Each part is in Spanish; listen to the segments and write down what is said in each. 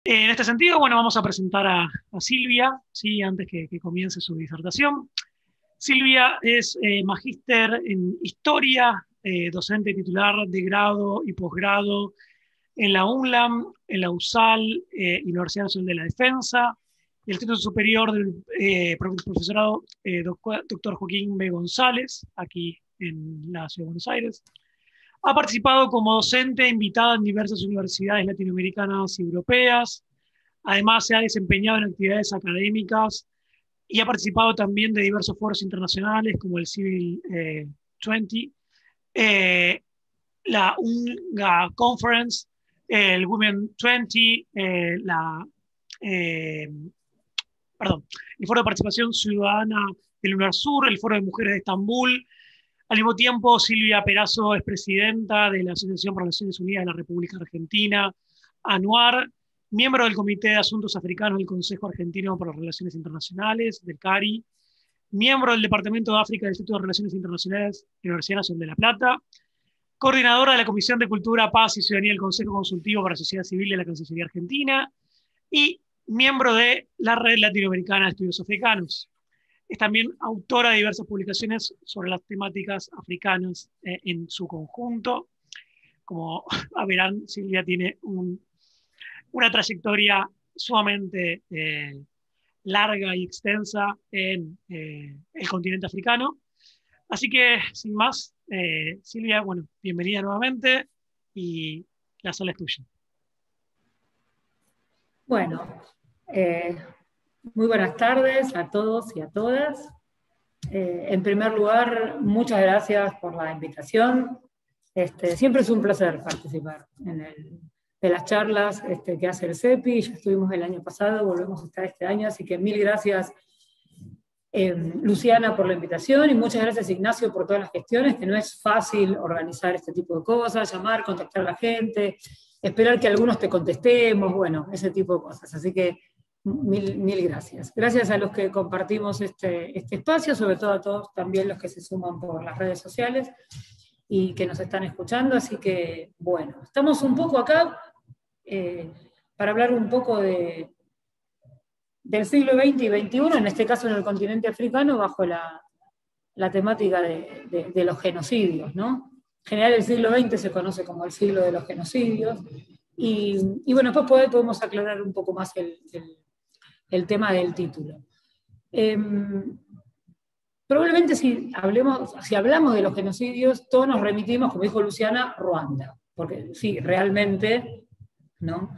En este sentido, bueno, vamos a presentar a Silvia, ¿sí? Antes que comience su disertación. Silvia es magíster en Historia, docente titular de grado y posgrado en la UNLAM, en la USAL, Universidad Nacional de la Defensa, y el título superior del profesorado doctor Joaquín B. González, aquí en la Ciudad de Buenos Aires. Ha participado como docente invitada en diversas universidades latinoamericanas y europeas. Además, se ha desempeñado en actividades académicas y ha participado también de diversos foros internacionales como el Civil 20, la UNGA Conference, el Women 20, el Foro de Participación Ciudadana del UNARSUR, el Foro de Mujeres de Estambul. Al mismo tiempo, Silvia Perazo es presidenta de la Asociación para las Naciones Unidas de la República Argentina, ANUAR, miembro del Comité de Asuntos Africanos del Consejo Argentino para las Relaciones Internacionales, del CARI, miembro del Departamento de África del Instituto de Relaciones Internacionales de la Universidad Nacional de La Plata, coordinadora de la Comisión de Cultura, Paz y Ciudadanía del Consejo Consultivo para la Sociedad Civil de la Cancillería Argentina y miembro de la Red Latinoamericana de Estudios Africanos. Es también autora de diversas publicaciones sobre las temáticas africanas en su conjunto. Como verán, Silvia tiene una trayectoria sumamente larga y extensa en el continente africano. Así que, sin más, Silvia, bueno, bienvenida nuevamente y la sala es tuya. Bueno, muy buenas tardes a todos y a todas. En primer lugar, muchas gracias por la invitación. Siempre es un placer participar de las charlas que hace el CEPI. Ya estuvimos el año pasado, volvemos a estar este año, así que mil gracias Luciana por la invitación y muchas gracias Ignacio por todas las gestiones, que no es fácil organizar este tipo de cosas, llamar, contactar a la gente, esperar que algunos te contestemos, bueno, ese tipo de cosas. Así que mil gracias. Gracias a los que compartimos este espacio, sobre todo a todos también los que se suman por las redes sociales y que nos están escuchando. Así que, bueno, estamos un poco acá para hablar un poco del siglo XX y XXI, en este caso en el continente africano, bajo la temática de los genocidios, ¿no? En general el siglo XX se conoce como el siglo de los genocidios, y bueno, después podemos aclarar un poco más el tema del título. Probablemente si hablamos de los genocidios, todos nos remitimos, como dijo Luciana, a Ruanda, porque sí, realmente, ¿no?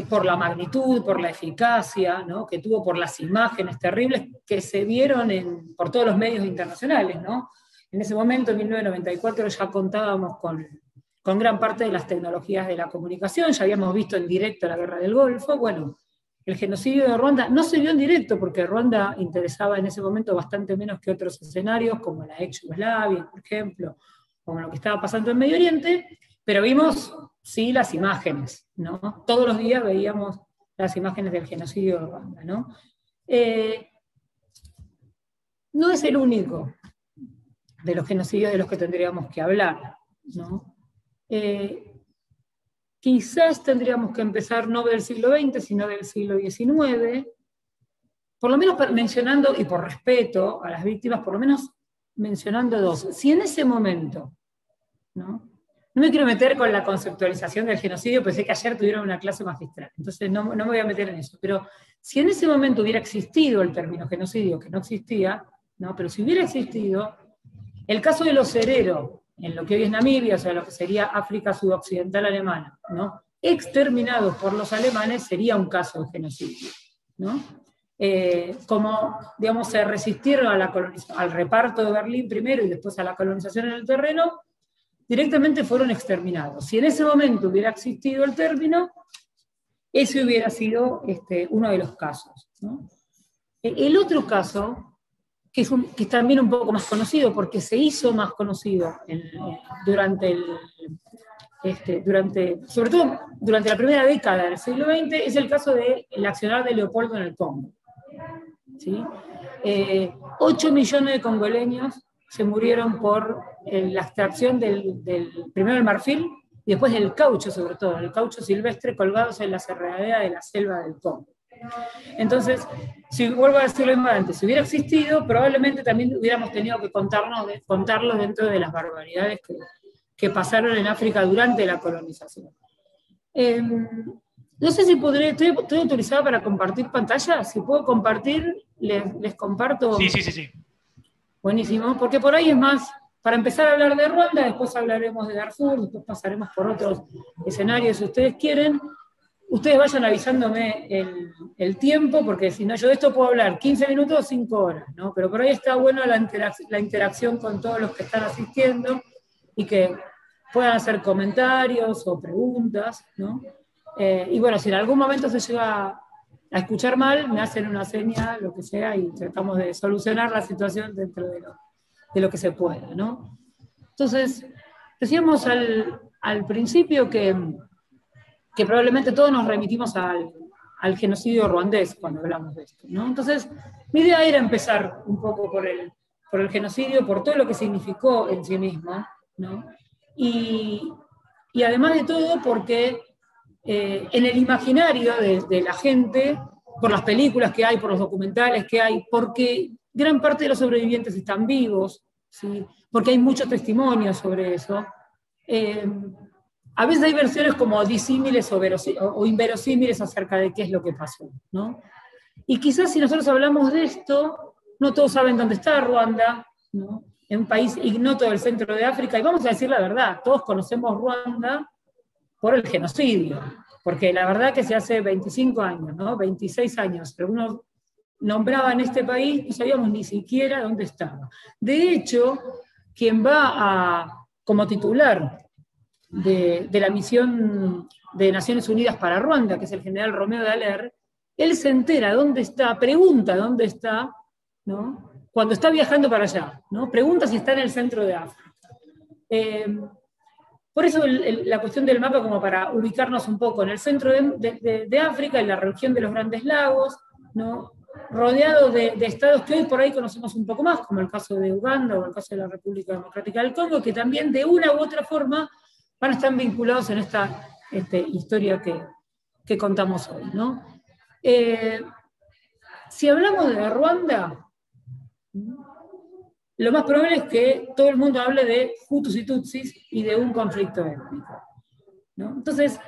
Por la magnitud, por la eficacia, ¿no? Que tuvo, por las imágenes terribles que se vieron por todos los medios internacionales, ¿no? En ese momento, en 1994, ya contábamos con gran parte de las tecnologías de la comunicación, ya habíamos visto en directo la Guerra del Golfo. Bueno, el genocidio de Ruanda no se vio en directo, porque Ruanda interesaba en ese momento bastante menos que otros escenarios, como la ex Yugoslavia, por ejemplo, como lo que estaba pasando en Medio Oriente, pero vimos, sí, las imágenes, ¿no? Todos los días veíamos las imágenes del genocidio de Ruanda, ¿no? No es el único de los genocidios de los que tendríamos que hablar, ¿no? Quizás tendríamos que empezar no del siglo XX, sino del siglo XIX, por lo menos mencionando, y por respeto a las víctimas, por lo menos mencionando dos. Si en ese momento, ¿no? No me quiero meter con la conceptualización del genocidio, porque sé que ayer tuvieron una clase magistral, entonces no me voy a meter en eso, pero si en ese momento hubiera existido el término genocidio, que no existía, ¿no? Pero si hubiera existido, el caso de los Herero, en lo que hoy es Namibia, o sea, lo que sería África sudoccidental alemana, ¿no? Exterminados por los alemanes, sería un caso de genocidio, ¿no? Como, digamos, se resistieron al reparto de Berlín primero y después a la colonización en el terreno, directamente fueron exterminados. Si en ese momento hubiera existido el término, ese hubiera sido uno de los casos, ¿no? El otro caso, que es también un poco más conocido, porque se hizo más conocido sobre todo durante la primera década del siglo XX, es el caso del accionar de Leopoldo en el Congo, ¿sí? 8 millones de congoleños se murieron por la extracción primero del marfil, y después el caucho sobre todo, el caucho silvestre colgados en la cerradera de la selva del Congo. Entonces, si vuelvo a decirlo antes, si hubiera existido, probablemente también hubiéramos tenido que contarlo dentro de las barbaridades que pasaron en África durante la colonización. No sé si estoy autorizada para compartir pantalla. Si puedo compartir, les comparto. Sí. Buenísimo, porque por ahí es más, para empezar a hablar de Ruanda, después hablaremos de Darfur, después pasaremos por otros escenarios si ustedes quieren. Ustedes vayan avisándome el tiempo, porque si no, yo de esto puedo hablar 15 minutos o 5 horas, ¿no? Pero por ahí está bueno la interacción con todos los que están asistiendo y que puedan hacer comentarios o preguntas, ¿no? Y bueno, si en algún momento se llega a escuchar mal, me hacen una señal, lo que sea, y tratamos de solucionar la situación dentro de lo que se pueda, ¿no? Entonces, decíamos al principio que probablemente todos nos remitimos al genocidio ruandés cuando hablamos de esto, ¿no? Entonces, mi idea era empezar un poco por el genocidio, por todo lo que significó en sí mismo, ¿no? Y además de todo, porque en el imaginario de la gente, por las películas que hay, por los documentales que hay, porque gran parte de los sobrevivientes están vivos, ¿sí? Porque hay muchos testimonios sobre eso. A veces hay versiones como disímiles o inverosímiles acerca de qué es lo que pasó, ¿no? Y quizás si nosotros hablamos de esto, no todos saben dónde está Ruanda, ¿no? En un país ignoto del centro de África, y vamos a decir la verdad, todos conocemos Ruanda por el genocidio, porque la verdad que se hace 25 años, ¿no? 26 años, algunos nombraban este país, no sabíamos ni siquiera dónde estaba. De hecho, quien va como titular de la misión de Naciones Unidas para Ruanda, que es el general Romeo Dallaire, él se entera dónde está, pregunta dónde está, ¿no? Cuando está viajando para allá, ¿no? Pregunta si está en el centro de África. Por eso la cuestión del mapa, como para ubicarnos un poco en el centro de África, en la región de los Grandes Lagos, ¿no? Rodeado de estados que hoy por ahí conocemos un poco más, como el caso de Uganda o el caso de la República Democrática del Congo, que también de una u otra forma van a estar vinculados en esta historia que contamos hoy, ¿no? Si hablamos de Ruanda, lo más probable es que todo el mundo hable de Hutus y Tutsis y de un conflicto étnico, ¿no? Entonces,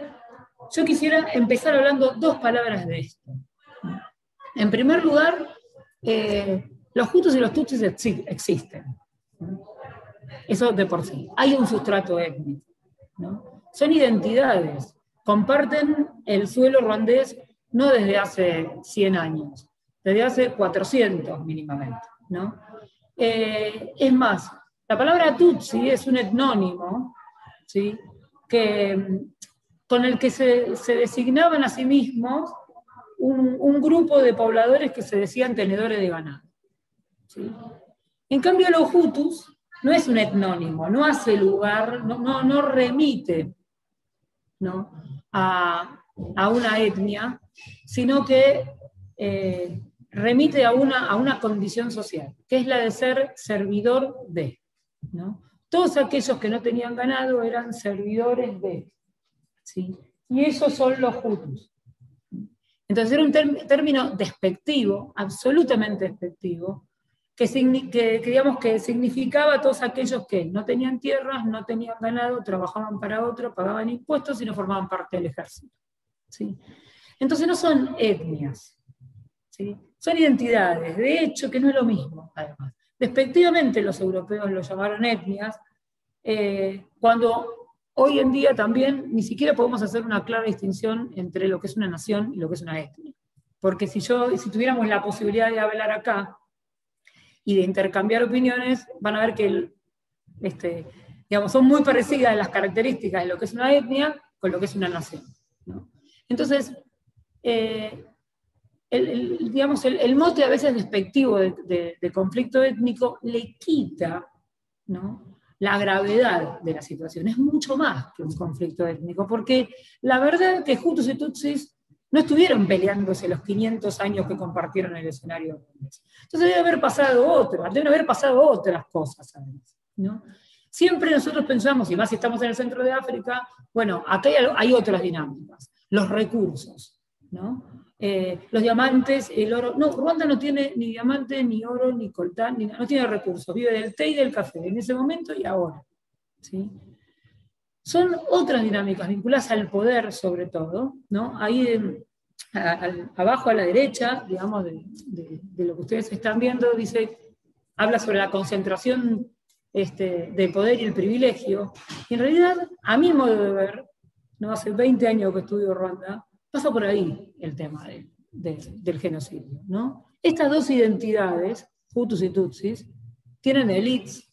yo quisiera empezar hablando dos palabras de esto. En primer lugar, los Hutus y los Tutsis existen, ¿no? Eso de por sí. Hay un sustrato étnico, ¿no? Son identidades, comparten el suelo ruandés no desde hace 100 años, desde hace 400 mínimamente, ¿no? Es más, la palabra Tutsi es un etnónimo, ¿sí? Con el que se designaban a sí mismos un grupo de pobladores que se decían tenedores de ganado, ¿sí? En cambio, los Hutus no es un etnónimo, no hace lugar, no remite, ¿no? a una etnia, sino que remite a una condición social, que es la de ser servidor de, ¿no? Todos aquellos que no tenían ganado eran servidores de, ¿sí? Y esos son los Hutus. Entonces era un término despectivo, absolutamente despectivo, digamos que significaba a todos aquellos que no tenían tierras, no tenían ganado, trabajaban para otro, pagaban impuestos y no formaban parte del ejército, ¿sí? Entonces no son etnias, ¿sí? Son identidades, de hecho que no es lo mismo, además. Despectivamente los europeos lo llamaron etnias, cuando hoy en día también ni siquiera podemos hacer una clara distinción entre lo que es una nación y lo que es una etnia. Porque si tuviéramos la posibilidad de hablar acá y de intercambiar opiniones, van a ver que digamos, son muy parecidas las características de lo que es una etnia con lo que es una nación, ¿no? Entonces, digamos, el mote a veces despectivo de conflicto étnico le quita, ¿no?, la gravedad de la situación. Es mucho más que un conflicto étnico, porque la verdad es que Hutus y Tutsis no estuvieron peleándose los 500 años que compartieron el escenario. Entonces deben haber pasado otras cosas, además, ¿no? Siempre nosotros pensamos, y más si estamos en el centro de África, bueno, acá hay otras dinámicas, los recursos, ¿no? Los diamantes, el oro. No, Ruanda no tiene ni diamante, ni oro, ni coltán, no tiene recursos, vive del té y del café, en ese momento y ahora. ¿Sí? Son otras dinámicas vinculadas al poder, sobre todo, ¿no? Ahí abajo a la derecha, digamos, de lo que ustedes están viendo, habla sobre la concentración de poder y el privilegio. Y en realidad, a mi modo de ver, ¿no? Hace 20 años que estudio Ruanda, pasa por ahí el tema del genocidio, ¿no? Estas dos identidades, Hutus y Tutsis, tienen élites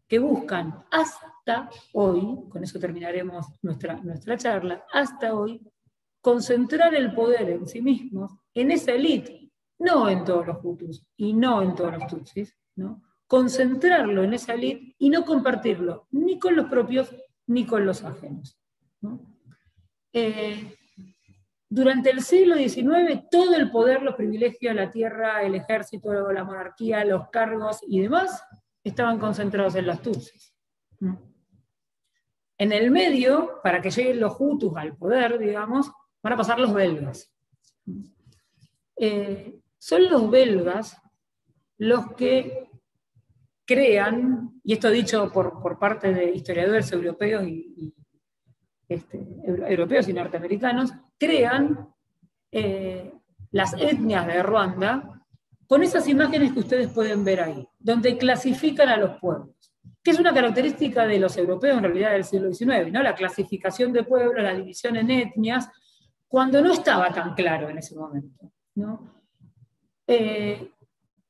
que buscan hasta hoy, con eso terminaremos nuestra charla, hasta hoy, concentrar el poder en sí mismos, en esa élite, no en todos los Hutus y no en todos los Tutsis, ¿no? Concentrarlo en esa élite y no compartirlo ni con los propios ni con los ajenos, ¿no? Durante el siglo XIX, todo el poder, los privilegios, la tierra, el ejército, la monarquía, los cargos y demás, estaban concentrados en los Tutsis. En el medio, para que lleguen los Hutus al poder, digamos, van a pasar los belgas. Son los belgas los que crean, y esto dicho por parte de historiadores europeos europeos y norteamericanos, crean las etnias de Ruanda con esas imágenes que ustedes pueden ver ahí, donde clasifican a los pueblos, que es una característica de los europeos en realidad del siglo XIX, ¿no? La clasificación de pueblos, la división en etnias, cuando no estaba tan claro en ese momento, ¿no?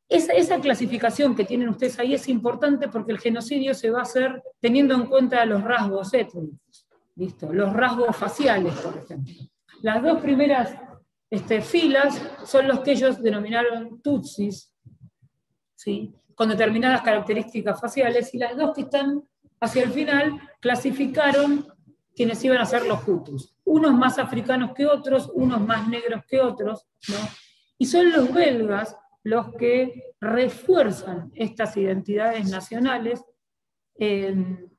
Esa clasificación que tienen ustedes ahí es importante porque el genocidio se va a hacer teniendo en cuenta los rasgos étnicos, ¿listo? Los rasgos faciales, por ejemplo. Las dos primeras filas son los que ellos denominaron Tutsis, ¿sí? Con determinadas características faciales, y las dos que están hacia el final clasificaron quienes iban a ser los Hutus. Unos más africanos que otros, unos más negros que otros, ¿no? Y son los belgas los que refuerzan estas identidades nacionales, se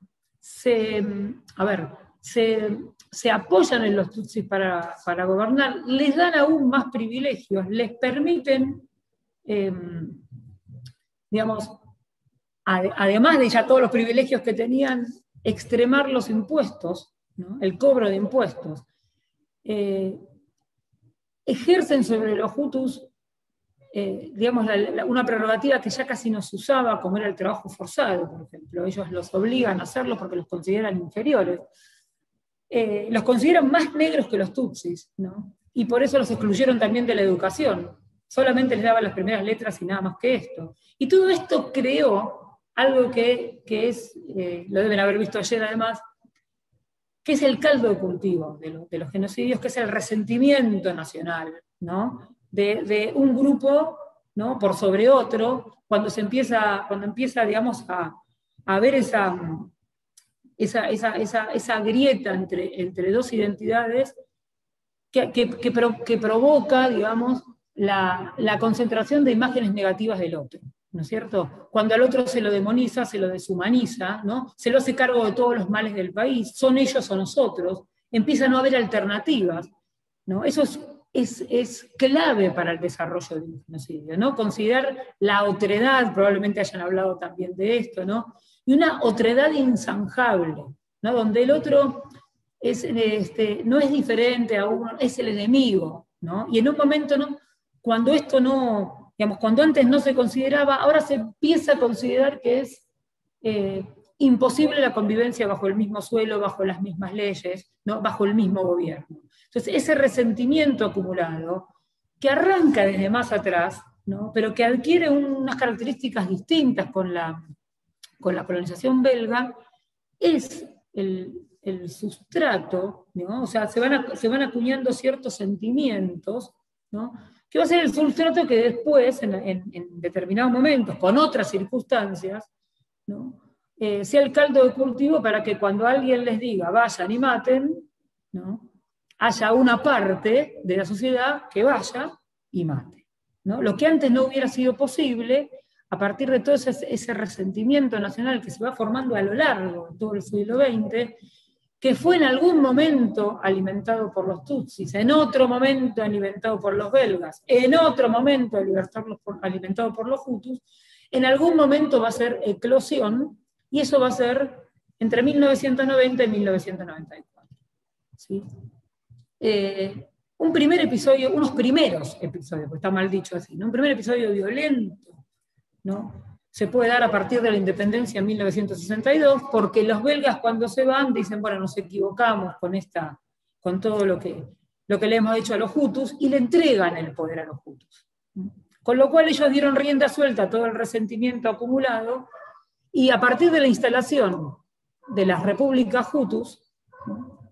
apoyan en los Tutsis para gobernar, les dan aún más privilegios, les permiten, digamos, además de ya todos los privilegios que tenían, extremar los impuestos, ¿no? El cobro de impuestos. Ejercen sobre los Hutus, digamos, una prerrogativa que ya casi no se usaba, como era el trabajo forzado, por ejemplo. Ellos los obligan a hacerlo porque los consideran inferiores. Los consideran más negros que los Tutsis, ¿no? Y por eso los excluyeron también de la educación. Solamente les daban las primeras letras y nada más que esto. Y todo esto creó algo que es, lo deben haber visto ayer además, que es el caldo de cultivo de los genocidios, que es el resentimiento nacional, ¿no? De un grupo, ¿no? Por sobre otro, cuando empieza, digamos, a ver esa grieta entre dos identidades que provoca, digamos, la concentración de imágenes negativas del otro, ¿no es cierto? Cuando al otro se lo demoniza, se lo deshumaniza, ¿no? Se lo hace cargo de todos los males del país, son ellos o nosotros, empieza a no haber alternativas, ¿no? Eso es clave para el desarrollo del genocidio, ¿no? Considerar la otredad, probablemente hayan hablado también de esto, ¿no? Y una otredad insanjable, ¿no? Donde el otro no es diferente a uno, es el enemigo, ¿no? Y en un momento, ¿no? Cuando esto no, digamos, cuando antes no se consideraba, ahora se empieza a considerar que es imposible la convivencia bajo el mismo suelo, bajo las mismas leyes, ¿no? Bajo el mismo gobierno. Entonces, ese resentimiento acumulado, que arranca desde más atrás, ¿no? Pero que adquiere unas características distintas con la colonización belga, es el sustrato, ¿no? O sea, se van acuñando ciertos sentimientos, ¿no? Que va a ser el sustrato que después, en determinados momentos, con otras circunstancias, ¿no? Sea el caldo de cultivo para que cuando alguien les diga vayan y maten, ¿no? Haya una parte de la sociedad que vaya y mate, ¿no? Lo que antes no hubiera sido posible, a partir de todo ese resentimiento nacional que se va formando a lo largo de todo el siglo XX, que fue en algún momento alimentado por los tutsis, en otro momento alimentado por los belgas, en otro momento alimentado por los hutus, en algún momento va a ser eclosión, y eso va a ser entre 1990 y 1994. ¿Sí? Unos primeros episodios, porque está mal dicho así, ¿no? Un primer episodio violento, ¿no? Se puede dar a partir de la independencia en 1962, porque los belgas cuando se van dicen, bueno, nos equivocamos con todo lo que le hemos hecho a los hutus, y le entregan el poder a los hutus. Con lo cual ellos dieron rienda suelta a todo el resentimiento acumulado, y a partir de la instalación de las repúblicas hutus,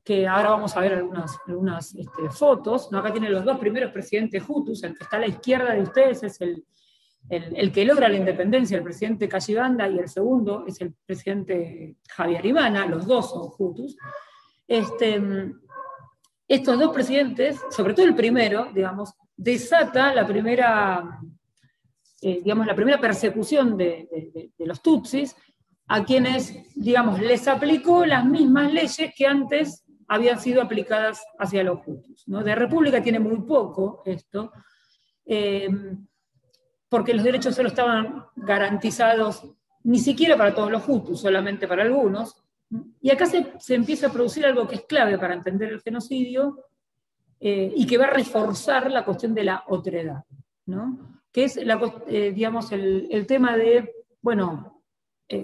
que ahora vamos a ver algunas fotos, ¿no? Acá tienen los dos primeros presidentes hutus, el que está a la izquierda de ustedes es el que logra la independencia, el presidente Kayibanda, y el segundo es el presidente Habyarimana, los dos son hutus. Estos dos presidentes, sobre todo el primero, digamos, desata la primera persecución de los tutsis, a quienes, digamos, les aplicó las mismas leyes que antes habían sido aplicadas hacia los hutus, ¿no? De república tiene muy poco esto, porque los derechos solo estaban garantizados ni siquiera para todos los hutus, solamente para algunos, y acá se empieza a producir algo que es clave para entender el genocidio, y que va a reforzar la cuestión de la otredad, ¿no? Que es el tema de, bueno,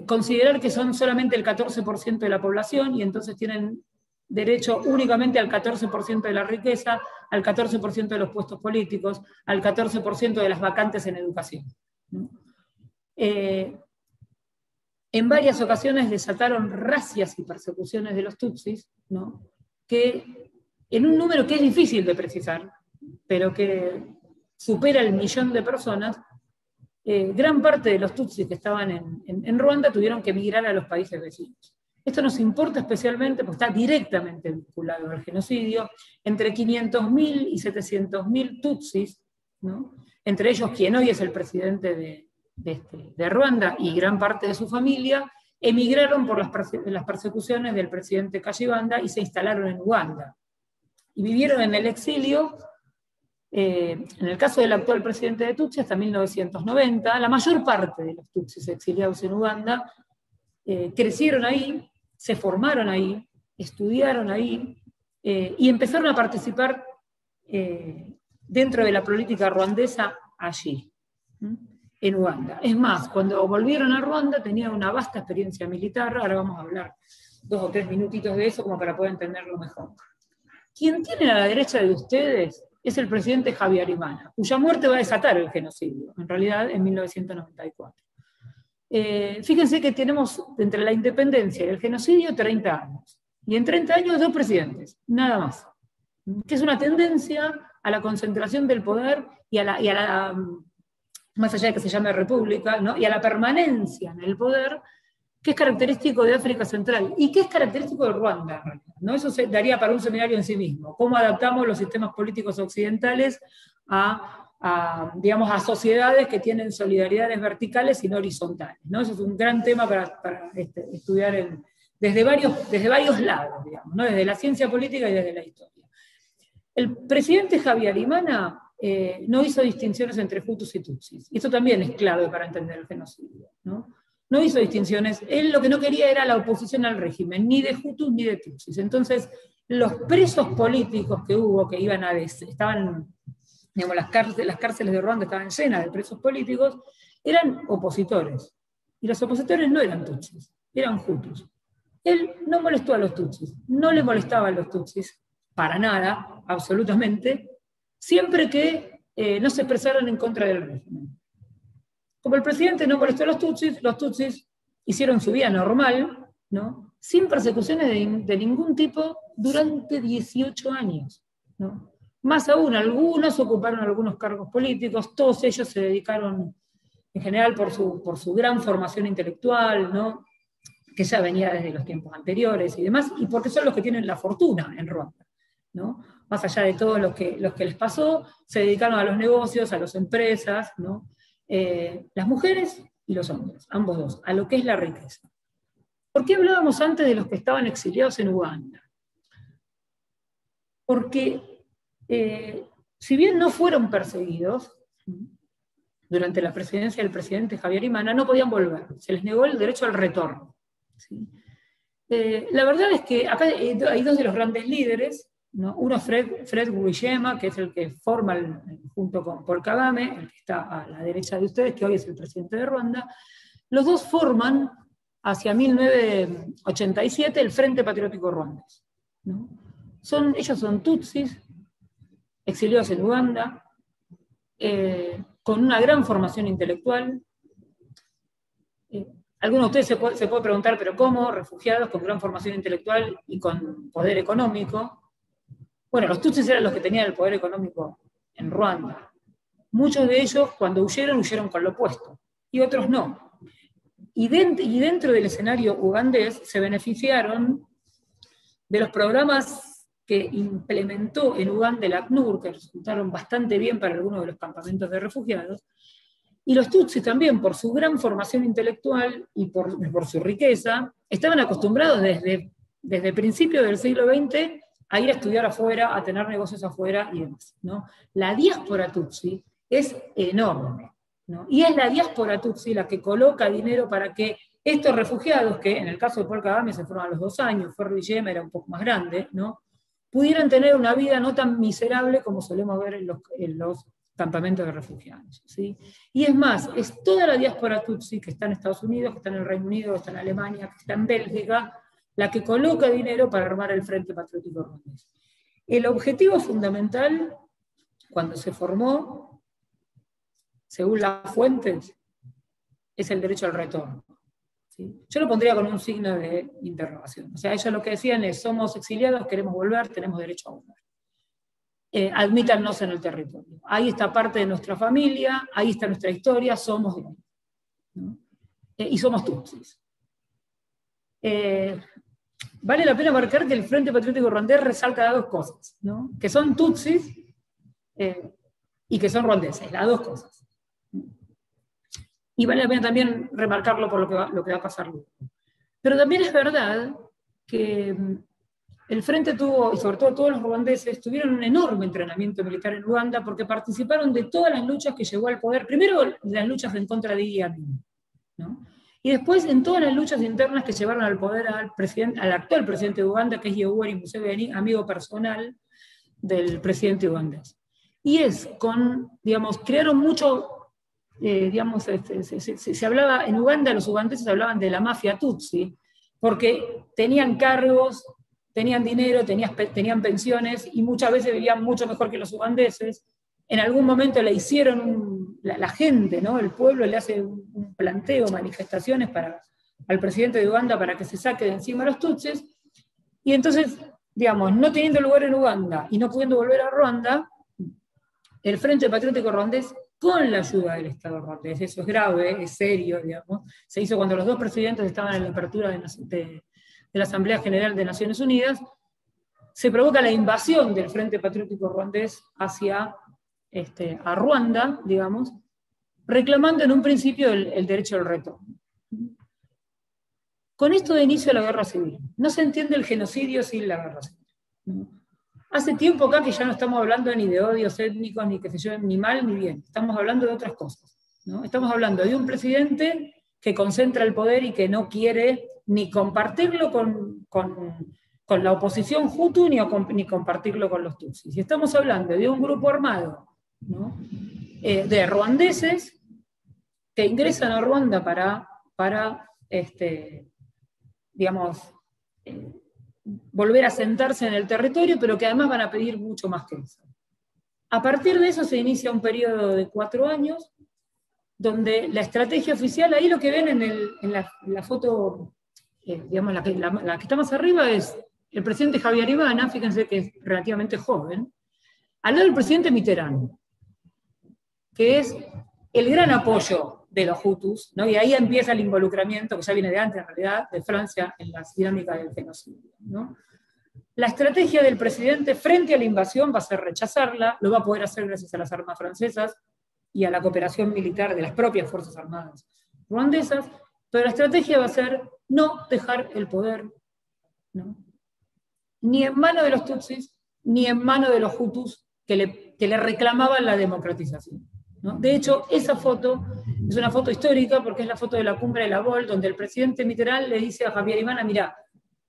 considerar que son solamente el 14% de la población, y entonces tienen derecho únicamente al 14% de la riqueza, al 14% de los puestos políticos, al 14% de las vacantes en educación, ¿no? En varias ocasiones desataron razias y persecuciones de los tutsis, ¿no? Que en un número que es difícil de precisar, pero que supera el 1.000.000 de personas, gran parte de los tutsis que estaban en Ruanda tuvieron que emigrar a los países vecinos. Esto nos importa especialmente porque está directamente vinculado al genocidio. Entre 500.000 y 700.000 tutsis, ¿no? Entre ellos quien hoy es el presidente de Ruanda y gran parte de su familia, emigraron por las persecuciones del presidente Kayibanda y se instalaron en Uganda. Y vivieron en el exilio, en el caso del actual presidente de Tutsi, hasta 1990. La mayor parte de los tutsis exiliados en Uganda crecieron ahí, se formaron ahí, estudiaron ahí, y empezaron a participar dentro de la política ruandesa allí, en Uganda. Es más, cuando volvieron a Ruanda tenían una vasta experiencia militar. Ahora vamos a hablar 2 o 3 minutitos de eso como para poder entenderlo mejor. Quien tiene a la derecha de ustedes es el presidente Habyarimana, cuya muerte va a desatar el genocidio, en realidad en 1994. Fíjense que tenemos entre la independencia y el genocidio 30 años, y en 30 años 2 presidentes, nada más, que es una tendencia a la concentración del poder y a la más allá de que se llame república, ¿no? Y a la permanencia en el poder, que es característico de África Central, y que es característico de Ruanda, en realidad, ¿no? Eso daría para un seminario en sí mismo, cómo adaptamos los sistemas políticos occidentales a sociedades que tienen solidaridades verticales y no horizontales, ¿no? Eso es un gran tema para estudiar desde varios lados, digamos, ¿no? Desde la ciencia política y desde la historia. El presidente Habyarimana no hizo distinciones entre hutus y tutsis, y esto también es clave para entender el genocidio, ¿no? No hizo distinciones. Él lo que no quería era la oposición al régimen, ni de hutus ni de tutsis. Entonces, los presos políticos que hubo, que estaban, digamos, las cárceles de Ruanda estaban llenas de presos políticos, eran opositores. Y los opositores no eran tutsis, eran hutus. Él no molestó a los tutsis, no le molestaba a los tutsis, para nada, absolutamente, siempre que no se expresaran en contra del régimen. Como el presidente no molestó a los tutsis hicieron su vida normal, ¿no? Sin persecuciones de ningún tipo durante 18 años, ¿no? Más aún, algunos ocuparon algunos cargos políticos, todos ellos se dedicaron, en general por su gran formación intelectual, ¿no? Que ya venía desde los tiempos anteriores y demás, y porque son los que tienen la fortuna en Ruanda, ¿no? Más allá de todo lo que les pasó, se dedicaron a los negocios, a las empresas, ¿no? las mujeres y los hombres, ambos dos, a lo que es la riqueza. ¿Por qué hablábamos antes de los que estaban exiliados en Uganda? Porque si bien no fueron perseguidos durante la presidencia del presidente Habyarimana, no podían volver, se les negó el derecho al retorno. ¿Sí? La verdad es que acá hay dos de los grandes líderes, ¿no? Uno es Fred Rwigema, que es el que forma, junto con Paul Kagame, el que está a la derecha de ustedes, que hoy es el presidente de Ruanda. Los dos forman, hacia 1987, el Frente Patriótico Ruandés, ¿no? Ellos son tutsis, exiliados en Uganda, con una gran formación intelectual. Algunos de ustedes se puede preguntar, ¿pero cómo? Refugiados con gran formación intelectual y con poder económico. Bueno, los tutsis eran los que tenían el poder económico en Ruanda. Muchos de ellos, cuando huyeron con lo opuesto, y otros no. Y dentro del escenario ugandés se beneficiaron de los programas que implementó en Uganda el ACNUR, que resultaron bastante bien para algunos de los campamentos de refugiados. Y los tutsis también, por su gran formación intelectual y por su riqueza, estaban acostumbrados desde principios del siglo XX a ir a estudiar afuera, a tener negocios afuera y demás, ¿no? La diáspora tutsi es enorme, ¿no? Y es la diáspora tutsi la que coloca dinero para que estos refugiados, que en el caso de Paul Kagame se fueron a los 2 años, Fred Rwigema era un poco más grande, ¿no? Pudieran tener una vida no tan miserable como solemos ver en los campamentos de refugiados, ¿sí? Y es más, es toda la diáspora tutsi que está en Estados Unidos, que está en el Reino Unido, que está en Alemania, que está en Bélgica, la que coloca dinero para armar el Frente Patriótico Ruandés. El objetivo fundamental, cuando se formó, según las fuentes, es el derecho al retorno, ¿sí? Yo lo pondría con un signo de interrogación. O sea, ellos lo que decían es, somos exiliados, queremos volver, tenemos derecho a volver. Admítannos en el territorio. Ahí está parte de nuestra familia, ahí está nuestra historia, somos de ahí, ¿no? Y somos tutsis. Vale la pena marcar que el Frente Patriótico Ruandés resalta 2 cosas, ¿no? Que son tutsis y que son ruandeses, las 2 cosas. Y vale la pena también remarcarlo por lo que va a pasar luego. Pero también es verdad que el Frente tuvo, y sobre todo todos los ruandeses, tuvieron un enorme entrenamiento militar en Uganda porque participaron de todas las luchas que llevó al poder, primero las luchas en contra de Idi Amin, ¿no? Y después en todas las luchas internas que llevaron al poder al actual presidente de Uganda, que es Yoweri Museveni, amigo personal del presidente ugandés. Y crearon mucho, se hablaba, en Uganda los ugandeses hablaban de la mafia tutsi, porque tenían cargos, tenían dinero, tenían pensiones, y muchas veces vivían mucho mejor que los ugandeses. En algún momento le hicieron, la gente, ¿no? El pueblo le hace un planteo, manifestaciones al presidente de Uganda para que se saque de encima a los tutsis, y entonces, no teniendo lugar en Uganda y no pudiendo volver a Ruanda, el Frente Patriótico Ruandés, con la ayuda del Estado ruandés, eso es grave, es serio, se hizo cuando los 2 presidentes estaban en la apertura de la Asamblea General de Naciones Unidas, se provoca la invasión del Frente Patriótico Ruandés a Ruanda, reclamando en un principio el derecho al retorno. Con esto de inicio la guerra civil. No se entiende el genocidio sin la guerra civil, ¿no? Hace tiempo acá que ya no estamos hablando ni de odios étnicos, ni ni mal ni bien. Estamos hablando de otras cosas, ¿no? Estamos hablando de un presidente que concentra el poder y que no quiere ni compartirlo con la oposición hutu, ni compartirlo con los tutsis. Y estamos hablando de un grupo armado, ¿no? De ruandeses que ingresan a Ruanda para volver a sentarse en el territorio, pero que además van a pedir mucho más que eso. A partir de eso se inicia un periodo de 4 años, donde la estrategia oficial, ahí lo que ven en la foto, la que está más arriba es el presidente Habyarimana, fíjense que es relativamente joven, al lado del presidente Mitterrand, que es el gran apoyo de los hutus, ¿no? Y ahí empieza el involucramiento, que ya viene de antes en realidad, de Francia en las dinámicas del genocidio, ¿no? La estrategia del presidente frente a la invasión va a ser rechazarla, lo va a poder hacer gracias a las armas francesas, y a la cooperación militar de las propias Fuerzas Armadas ruandesas, pero la estrategia va a ser no dejar el poder, ¿no?, ni en manos de los tutsis, ni en manos de los hutus que le reclamaban la democratización, ¿no? De hecho, esa foto es una foto histórica porque es la foto de la cumbre de la BOL, donde el presidente Mitterrand le dice a Habyarimana, mirá,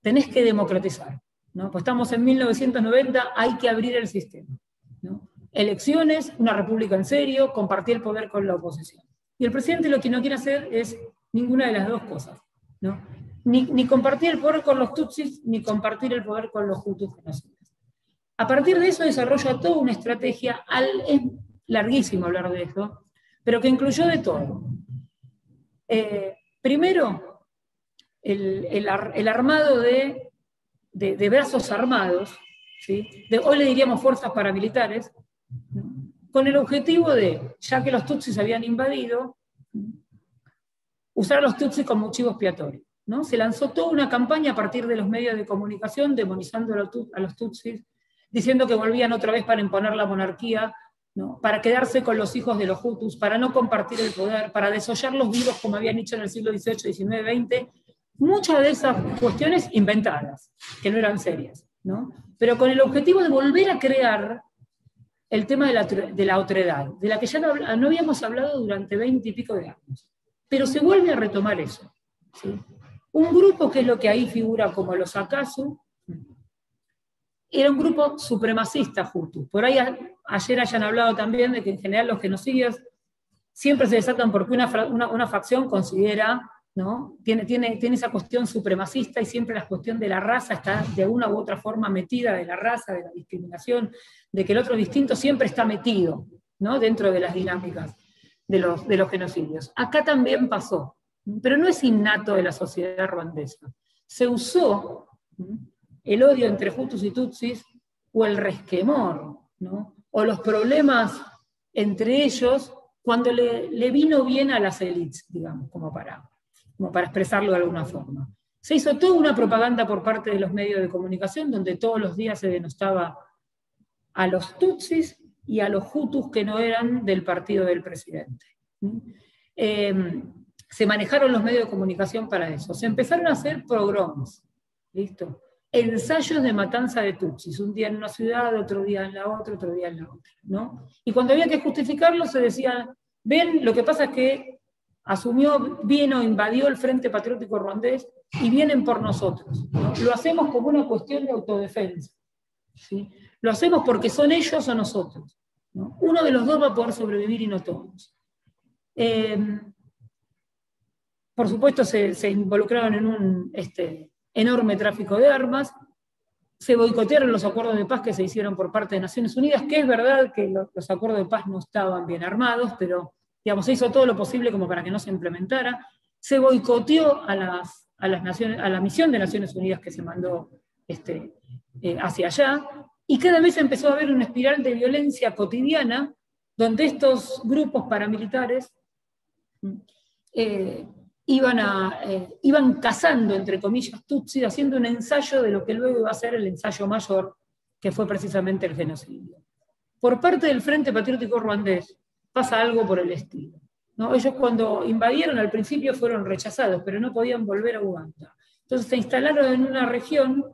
tenés que democratizar, ¿no? Pues estamos en 1990, hay que abrir el sistema, ¿no? Elecciones, una república en serio, compartir el poder con la oposición. Y el presidente lo que no quiere hacer es ninguna de las dos cosas, ¿no? Ni compartir el poder con los tutsis, ni compartir el poder con los hutus genocidas. A partir de eso desarrolla toda una estrategia, es larguísimo hablar de esto, pero que incluyó de todo. Primero, el armado de brazos armados, ¿sí?, hoy le diríamos fuerzas paramilitares, ¿no?, con el objetivo de, ya que los tutsis habían invadido, usar a los tutsis como chivo expiatorio, ¿no? Se lanzó toda una campaña a partir de los medios de comunicación demonizando a los tutsis, diciendo que volvían otra vez para imponer la monarquía, ¿no?, para quedarse con los hijos de los hutus, para no compartir el poder, para desollarlos vivos como habían hecho en el siglo XVIII, XIX, XX, muchas de esas cuestiones inventadas, que no eran serias, ¿no?, pero con el objetivo de volver a crear el tema de la otredad, de la que ya no habíamos hablado durante 20 y pico de años. Pero se vuelve a retomar eso, ¿sí? Un grupo que es lo que ahí figura como los Akazu, era un grupo supremacista hutu. Por ahí ayer hayan hablado también de que en general los genocidios siempre se desatan porque una facción considera, ¿no?, tiene esa cuestión supremacista, y siempre la cuestión de la raza está de una u otra forma metida, de la raza, de la discriminación, de que el otro distinto siempre está metido, ¿no?, dentro de las dinámicas de los genocidios. Acá también pasó, pero no es innato de la sociedad ruandesa. Se usó el odio entre hutus y tutsis, o el resquemor, ¿no?, o los problemas entre ellos, cuando le vino bien a las élites, digamos, como para expresarlo de alguna forma. Se hizo toda una propaganda por parte de los medios de comunicación, donde todos los días se denostaba a los tutsis y a los hutus que no eran del partido del presidente. Se manejaron los medios de comunicación para eso. Se empezaron a hacer pogroms, ¿listo?, ensayos de matanza de tutsis, un día en una ciudad, otro día en la otra, otro día en la otra, ¿no? Y cuando había que justificarlo se decía, ven, lo que pasa es que vino, invadió el Frente Patriótico Ruandés y vienen por nosotros, ¿no? Lo hacemos como una cuestión de autodefensa, ¿sí? Lo hacemos porque son ellos o nosotros, ¿no? Uno de los dos va a poder sobrevivir y no todos. Por supuesto se involucraron en un enorme tráfico de armas, se boicotearon los acuerdos de paz que se hicieron por parte de Naciones Unidas, que es verdad que los acuerdos de paz no estaban bien armados, pero digamos, se hizo todo lo posible como para que no se implementara. Se boicoteó a la misión de Naciones Unidas que se mandó hacia allá, y cada vez empezó a haber una espiral de violencia cotidiana, donde estos grupos paramilitares iban cazando, entre comillas, tutsis, haciendo un ensayo de lo que luego iba a ser el ensayo mayor, que fue precisamente el genocidio. Por parte del Frente Patriótico Ruandés pasa algo por el estilo, ¿no? Ellos cuando invadieron al principio fueron rechazados, pero no podían volver a Uganda. Entonces se instalaron en una región,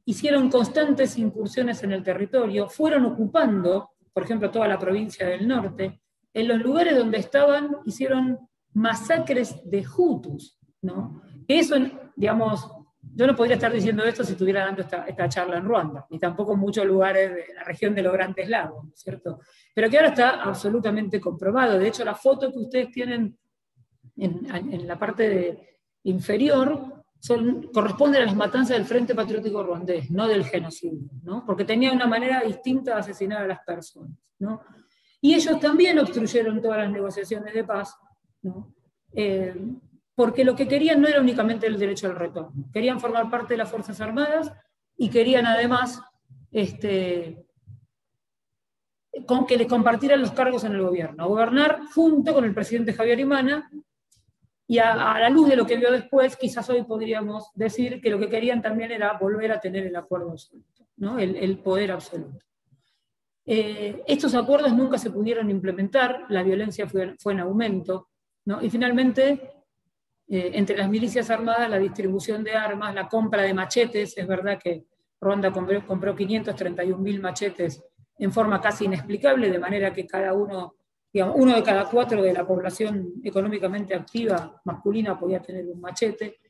hicieron constantes incursiones en el territorio, fueron ocupando, por ejemplo, toda la provincia del norte. En los lugares donde estaban hicieron masacres de hutus, ¿no? Eso, digamos, yo no podría estar diciendo esto si estuviera dando esta charla en Ruanda, ni tampoco en muchos lugares de la región de los Grandes Lagos, ¿no es cierto? Pero que ahora está absolutamente comprobado. De hecho, la foto que ustedes tienen en la parte inferior corresponden a las matanzas del Frente Patriótico Ruandés, no del genocidio, ¿no? Porque tenía una manera distinta de asesinar a las personas, ¿no? Y ellos también obstruyeron todas las negociaciones de paz, ¿no? Porque lo que querían no era únicamente el derecho al retorno, querían formar parte de las Fuerzas Armadas y querían además con que les compartieran los cargos en el gobierno, gobernar junto con el presidente Habyarimana, y a la luz de lo que vio después, quizás hoy podríamos decir que lo que querían también era volver a tener el acuerdo absoluto, ¿no? El poder absoluto. Estos acuerdos nunca se pudieron implementar, la violencia fue en aumento, ¿no? Y finalmente, entre las milicias armadas, la distribución de armas, la compra de machetes, es verdad que Ruanda compró 531.000 machetes en forma casi inexplicable, de manera que cada uno, digamos, 1 de cada 4 de la población económicamente activa masculina podía tener un machete.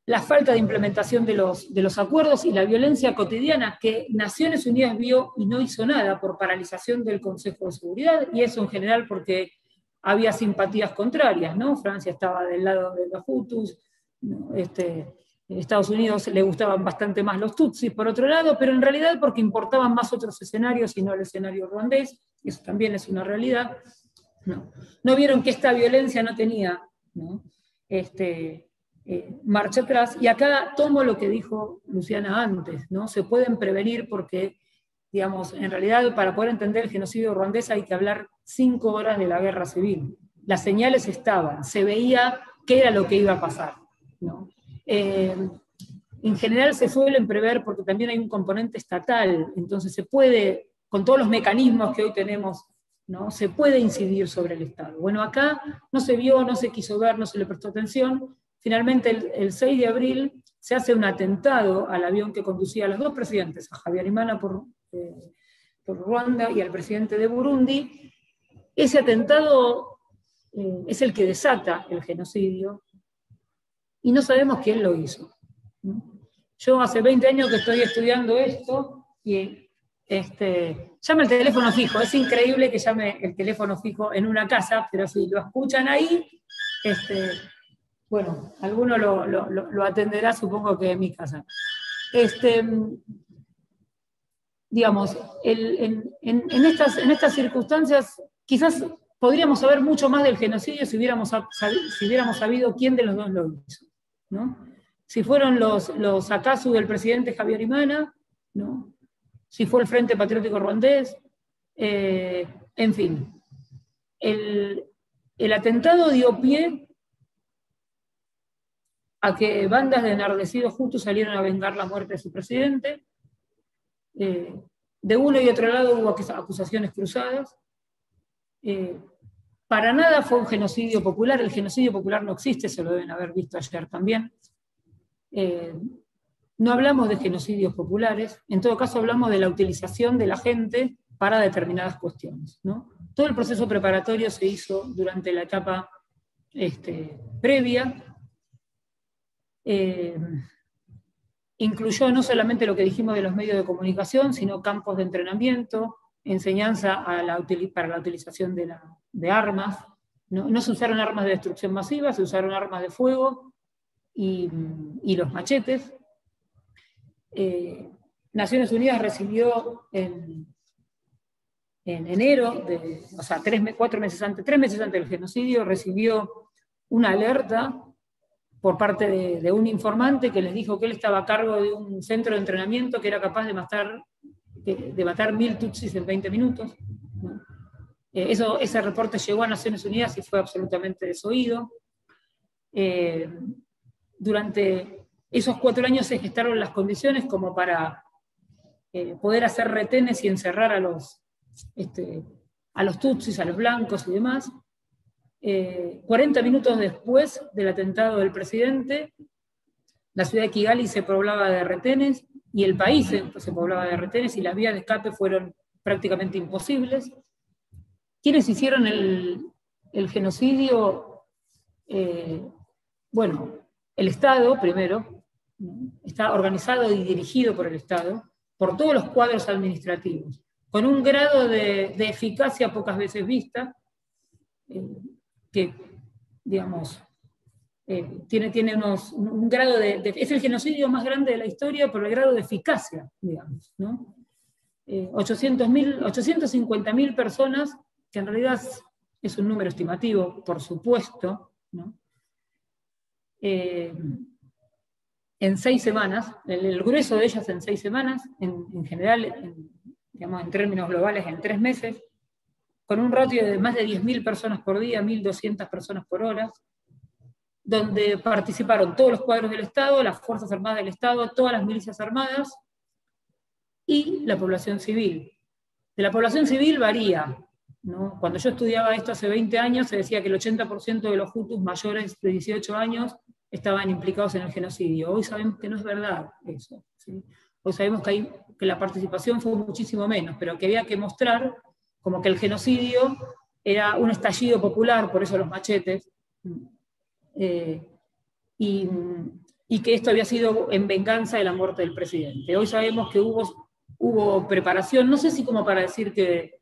La falta de implementación de los acuerdos y la violencia cotidiana que Naciones Unidas vio y no hizo nada por paralización del Consejo de Seguridad, y eso en general porque había simpatías contrarias, ¿no? Francia estaba del lado de los Hutus, ¿no? Estados Unidos le gustaban bastante más los Tutsis, por otro lado, pero en realidad porque importaban más otros escenarios y no el escenario ruandés, eso también es una realidad. No vieron que esta violencia no tenía, ¿no? Marcha atrás, y acá tomo lo que dijo Luciana antes, ¿no? Se pueden prevenir porque, digamos, en realidad para poder entender el genocidio ruandés hay que hablar 5 horas de la guerra civil. Las señales estaban, se veía qué era lo que iba a pasar, ¿no? En general se suelen prever porque también hay un componente estatal, entonces se puede, con todos los mecanismos que hoy tenemos, ¿no? Se puede incidir sobre el Estado. Bueno, acá no se vio, no se quiso ver, no se le prestó atención. Finalmente, el 6 de abril se hace un atentado al avión que conducía a los 2 presidentes, a Habyarimana por Ruanda y al presidente de Burundi. Ese atentado es el que desata el genocidio, y no sabemos quién lo hizo. Yo hace 20 años que estoy estudiando esto, y llama el teléfono fijo. Es increíble que llame el teléfono fijo en una casa, pero si lo escuchan ahí, bueno, alguno lo atenderá, supongo que en mi casa. Digamos, en estas circunstancias, quizás podríamos saber mucho más del genocidio si hubiéramos sabido quién de los dos lo hizo, ¿no? Si fueron los Akazu del presidente Habyarimana, ¿no? Si fue el Frente Patriótico Ruandés, en fin. El atentado dio pie a que bandas de enardecidos Hutus salieron a vengar la muerte de su presidente. De uno y otro lado hubo acusaciones cruzadas. Para nada fue un genocidio popular. El genocidio popular no existe, se lo deben haber visto ayer también. No hablamos de genocidios populares, en todo caso hablamos de la utilización de la gente para determinadas cuestiones, ¿no? Todo el proceso preparatorio se hizo durante la etapa previa. Incluyó no solamente lo que dijimos de los medios de comunicación, sino campos de entrenamiento, enseñanza para la utilización de armas. No se usaron armas de destrucción masiva, se usaron armas de fuego y los machetes. Naciones Unidas recibió en enero, o sea, 3 meses antes del genocidio, recibió una alerta por parte de un informante que les dijo que él estaba a cargo de un centro de entrenamiento que era capaz de matar 1.000 tutsis en 20 minutos. ¿No? Ese reporte llegó a Naciones Unidas y fue absolutamente desoído. Durante esos 4 años se gestaron las condiciones como para poder hacer retenes y encerrar a los tutsis, a los blancos y demás. 40 minutos después del atentado del presidente, la ciudad de Kigali se poblaba de retenes, y el país se poblaba de retenes, y las vías de escape fueron prácticamente imposibles. ¿Quiénes hicieron el genocidio? Bueno, el Estado, primero, ¿no? Está organizado y dirigido por el Estado, por todos los cuadros administrativos, con un grado de eficacia pocas veces vista, que, digamos, tiene un grado es el genocidio más grande de la historia por el grado de eficacia, digamos, ¿no? 850.000 personas, que en realidad es un número estimativo, por supuesto, ¿no? En 6 semanas, el grueso de ellas en 6 semanas, en general, digamos, en términos globales, en 3 meses, con un ratio de más de 10.000 personas por día, 1.200 personas por hora, donde participaron todos los cuadros del Estado, las Fuerzas Armadas del Estado, todas las milicias armadas, y la población civil. De la población civil varía, ¿no? Cuando yo estudiaba esto hace 20 años, se decía que el 80% de los hutus mayores de 18 años estaban implicados en el genocidio. Hoy sabemos que no es verdad eso, ¿sí? Hoy sabemos que la participación fue muchísimo menos, pero que había que mostrar como que el genocidio era un estallido popular, por eso los machetes, y que esto había sido en venganza de la muerte del presidente. Hoy sabemos que hubo preparación, no sé si como para decir que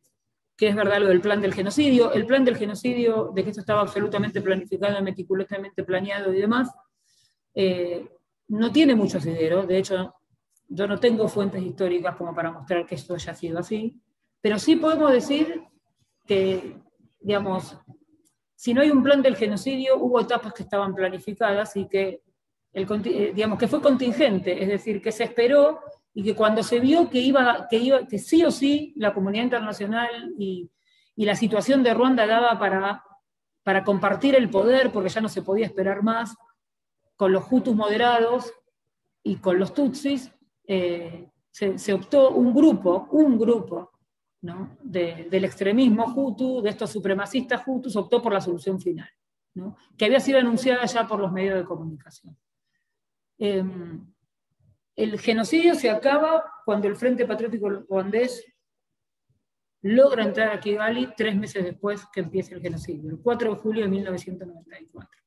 es verdad lo del plan del genocidio. El plan del genocidio, de que esto estaba absolutamente planificado, meticulosamente planeado y demás, no tiene mucho asidero. De hecho, yo no tengo fuentes históricas como para mostrar que esto haya sido así, pero sí podemos decir que, digamos, si no hay un plan del genocidio, hubo etapas que estaban planificadas y que, digamos, que fue contingente, es decir, que se esperó y que cuando se vio que sí o sí la comunidad internacional y la situación de Ruanda daba para compartir el poder, porque ya no se podía esperar más, con los hutus moderados y con los tutsis, se optó un grupo, ¿no? del extremismo hutu, de estos supremacistas hutus, optó por la solución final, ¿no? Que había sido anunciada ya por los medios de comunicación. El genocidio se acaba cuando el Frente Patriótico Ruandés logra entrar a Kigali 3 meses después que empiece el genocidio, el 4 de julio de 1994.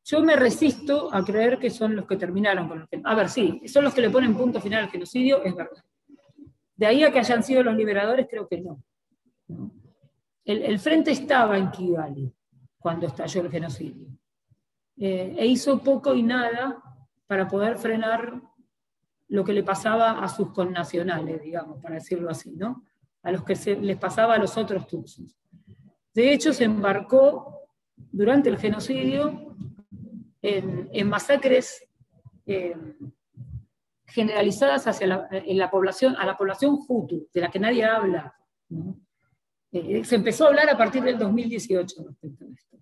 Yo me resisto a creer que son los que terminaron con el genocidio. A ver, sí, son los que le ponen punto final al genocidio, es verdad. De ahí a que hayan sido los liberadores, creo que no. El Frente estaba en Kigali cuando estalló el genocidio. E hizo poco y nada para poder frenar lo que le pasaba a sus connacionales, digamos, para decirlo así, ¿no? A los que les pasaba a los otros tutsis. De hecho, se embarcó durante el genocidio en masacres generalizadas a la población hutu, de la que nadie habla, ¿no? Se empezó a hablar a partir del 2018 respecto a esto.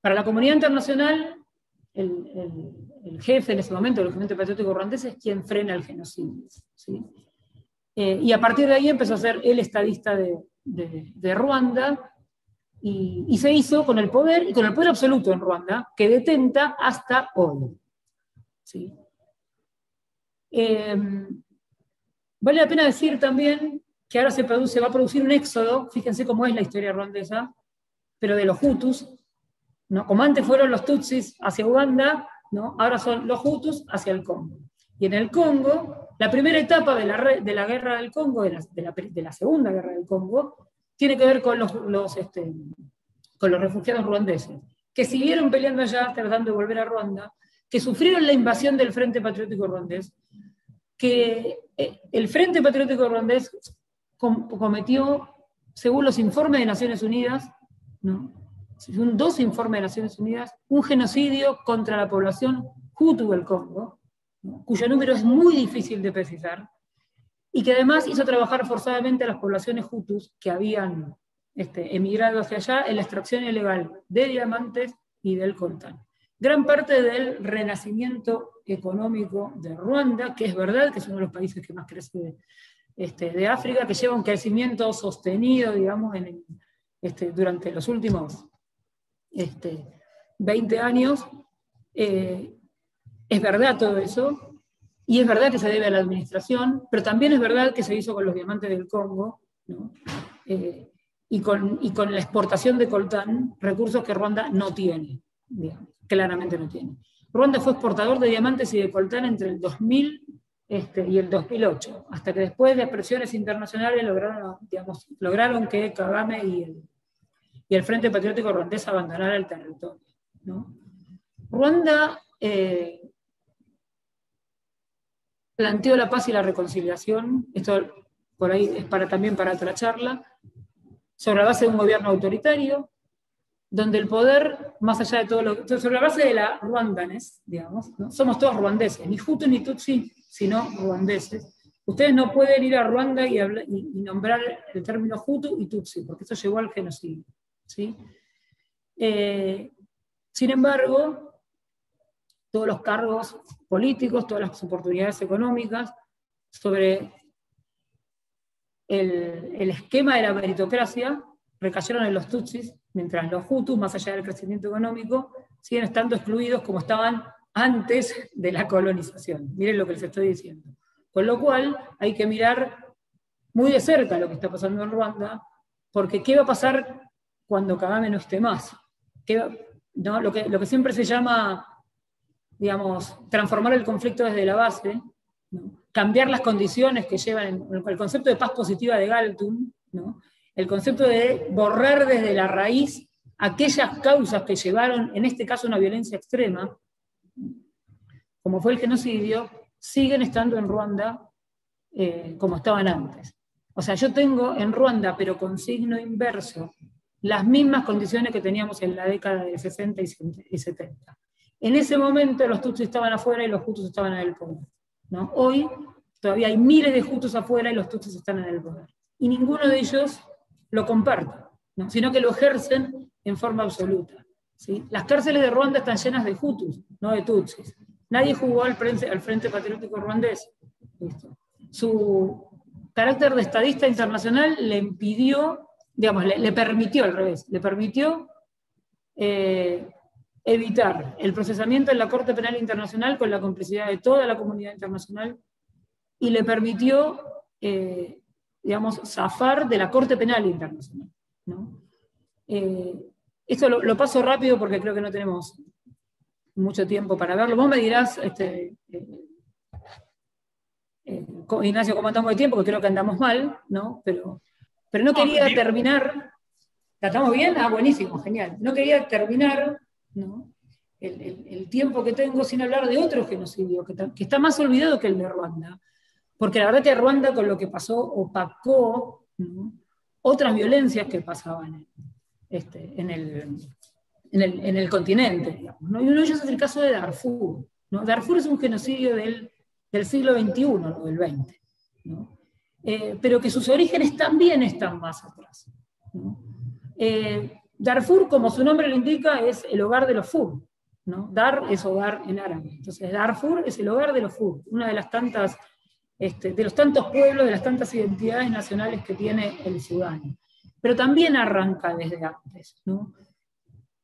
Para la comunidad internacional, el jefe en ese momento del Frente Patriótico Ruandés es quien frena el genocidio, ¿sí? Y a partir de ahí empezó a ser el estadista de Ruanda, y se hizo con el poder absoluto en Ruanda, que detenta hasta hoy, ¿sí? Vale la pena decir también que ahora se va a producir un éxodo, fíjense cómo es la historia ruandesa, pero de los hutus, ¿no? Como antes fueron los tutsis hacia Uganda, ¿no? Ahora son los hutus hacia el Congo. Y en el Congo, la primera etapa de la guerra del Congo, de la segunda guerra del Congo, tiene que ver con los refugiados ruandeses, que siguieron peleando allá, tratando de volver a Ruanda, que sufrieron la invasión del Frente Patriótico Ruandés, que el Frente Patriótico Ruandés cometió, según los informes de Naciones Unidas, ¿no? Según 2 informes de Naciones Unidas, un genocidio contra la población hutu del Congo, ¿no? Cuyo número es muy difícil de precisar, y que además hizo trabajar forzadamente a las poblaciones hutus que habían emigrado hacia allá en la extracción ilegal de diamantes y del coltán. Gran parte del renacimiento económico de Ruanda, que es verdad que es uno de los países que más crece de África, que lleva un crecimiento sostenido, digamos, durante los últimos 20 años, es verdad todo eso, y es verdad que se debe a la administración, pero también es verdad que se hizo con los diamantes del Congo, ¿no? Y con la exportación de coltán, recursos que Ruanda no tiene, digamos, claramente no tiene. Ruanda fue exportador de diamantes y de coltán entre el 2000 y el 2008, hasta que después de presiones internacionales lograron que Kagame y el Frente Patriótico Ruandés abandonaran el territorio, ¿no? Ruanda planteó la paz y la reconciliación, esto por ahí es también para otra charla, sobre la base de un gobierno autoritario, donde el poder, más allá de todo sobre la base de la ruandanes, digamos, ¿no? Somos todos ruandeses, ni hutu ni tutsi, sino ruandeses. Ustedes no pueden ir a Ruanda y nombrar el término hutu y tutsi, porque eso llevó al genocidio, ¿sí? Sin embargo, todos los cargos políticos, todas las oportunidades económicas, sobre el esquema de la meritocracia, recayeron en los tutsis, mientras los hutus, más allá del crecimiento económico, siguen estando excluidos como estaban antes de la colonización. Miren lo que les estoy diciendo. Con lo cual, hay que mirar muy de cerca lo que está pasando en Ruanda, porque ¿qué va a pasar cuando Kagame no esté más? ¿No? Lo que siempre se llama, digamos, transformar el conflicto desde la base, ¿no? Cambiar las condiciones que llevan, el concepto de paz positiva de Galtung, ¿no? El concepto de borrar desde la raíz aquellas causas que llevaron, en este caso, una violencia extrema, como fue el genocidio, siguen estando en Ruanda como estaban antes. O sea, yo tengo en Ruanda, pero con signo inverso, las mismas condiciones que teníamos en la década de 60 y 70. En ese momento los tutsis estaban afuera y los hutus estaban en el poder, ¿no? Hoy todavía hay miles de hutus afuera y los tutsis están en el poder. Y ninguno de ellos lo comparte, ¿no? Sino que lo ejercen en forma absoluta, ¿sí? Las cárceles de Ruanda están llenas de hutus, no de tutsis. Nadie jugó al Frente Patriótico Ruandés. ¿Listo? Su carácter de estadista internacional le impidió, digamos, le permitió al revés, le permitió evitar el procesamiento en la Corte Penal Internacional con la complicidad de toda la comunidad internacional y le permitió, digamos, zafar de la Corte Penal Internacional, ¿no? Esto lo paso rápido porque creo que no tenemos mucho tiempo para verlo. Vos me dirás, Ignacio, cómo andamos de tiempo, que creo que andamos mal, ¿no? Pero no quería terminar. ¿La estamos bien? Ah, buenísimo, genial. No quería terminar, ¿no?, el tiempo que tengo sin hablar de otro genocidio, que está más olvidado que el de Ruanda. Porque la verdad que Ruanda, con lo que pasó, opacó, ¿no?, otras violencias que pasaban en el continente, digamos, ¿no? Y uno de ellos es el caso de Darfur, ¿no? Darfur es un genocidio del siglo XXI, no del XX, ¿no? Pero que sus orígenes también están más atrás, ¿no? Darfur, como su nombre lo indica, es el hogar de los Fur, ¿no? Dar es hogar en árabe. Entonces Darfur es el hogar de los Fur, una de las tantas, de los tantos pueblos, de las tantas identidades nacionales que tiene el Sudán. Pero también arranca desde antes, ¿no?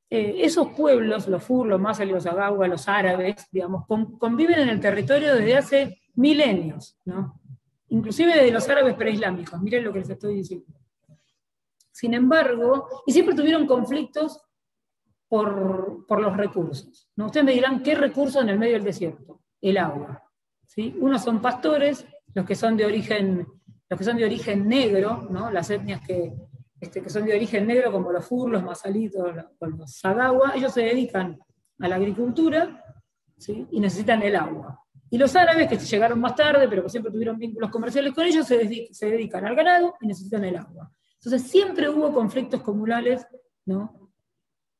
Esos pueblos, los Fur, los Masa, los Agawa, los árabes, digamos, conviven en el territorio desde hace milenios, ¿no? Inclusive desde los árabes preislámicos, miren lo que les estoy diciendo. Sin embargo, y siempre tuvieron conflictos por los recursos, ¿no? Ustedes me dirán, ¿qué recursos en el medio del desierto? El agua, ¿sí? Unos son pastores, los que son de origen negro, ¿no? Las etnias que son de origen negro, como los Fur, los Masalitos, los Sagawa, ellos se dedican a la agricultura, ¿sí?, y necesitan el agua. Y los árabes, que llegaron más tarde, pero que siempre tuvieron vínculos comerciales con ellos, se dedican al ganado y necesitan el agua. Entonces siempre hubo conflictos comunales, ¿no?,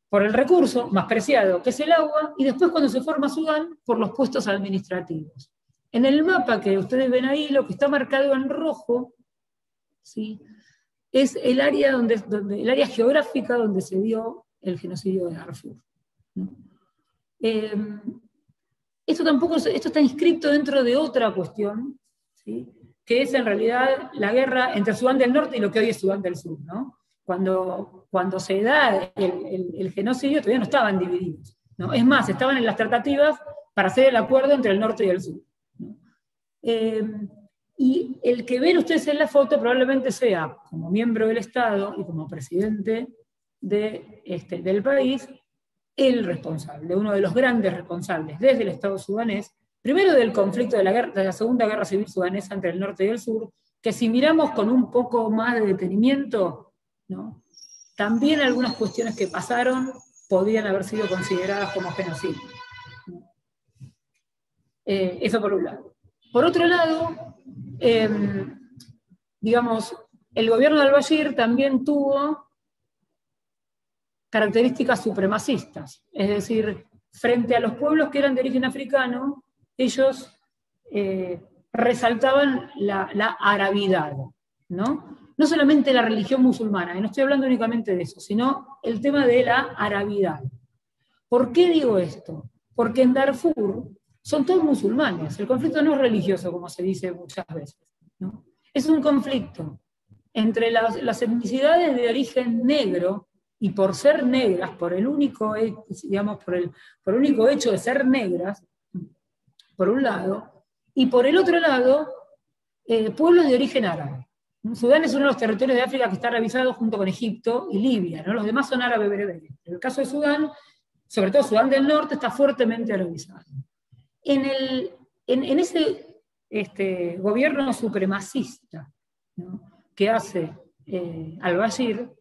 por el recurso más preciado, que es el agua, y después cuando se forma Sudán, por los puestos administrativos. En el mapa que ustedes ven ahí, lo que está marcado en rojo, ¿sí?, es el área, el área geográfica donde se dio el genocidio de Darfur, ¿no? Esto está inscrito dentro de otra cuestión, ¿sí?, que es en realidad la guerra entre Sudán del Norte y lo que hoy es Sudán del Sur, ¿no? Cuando se da el genocidio todavía no estaban divididos, ¿no? Es más, estaban en las tratativas para hacer el acuerdo entre el norte y el sur, ¿no? Y el que ven ustedes en la foto probablemente sea, como miembro del Estado y como presidente del país, el responsable, uno de los grandes responsables desde el Estado sudanés, primero del conflicto de la Segunda Guerra Civil Sudanesa entre el norte y el sur, que si miramos con un poco más de detenimiento, ¿no?, también algunas cuestiones que pasaron podrían haber sido consideradas como genocidio, ¿no? Eso por un lado. Por otro lado, digamos, el gobierno de al-Bashir también tuvo características supremacistas, es decir, frente a los pueblos que eran de origen africano, ellos resaltaban la arabidad, ¿no? No solamente la religión musulmana, y no estoy hablando únicamente de eso, sino el tema de la arabidad. ¿Por qué digo esto? porque en Darfur son todos musulmanes. El conflicto no es religioso, como se dice muchas veces, ¿no? Es un conflicto entre las etnicidades de origen negro, y por ser negras, por el único, digamos, por el único hecho de ser negras, por un lado, y por el otro lado, pueblos de origen árabe. Sudán es uno de los territorios de África que está revisado junto con Egipto y Libia, ¿no? Los demás son árabe bereberes. En el caso de Sudán, sobre todo Sudán del Norte, está fuertemente arabizado. En ese gobierno supremacista, ¿no?, que hace al-Bashir,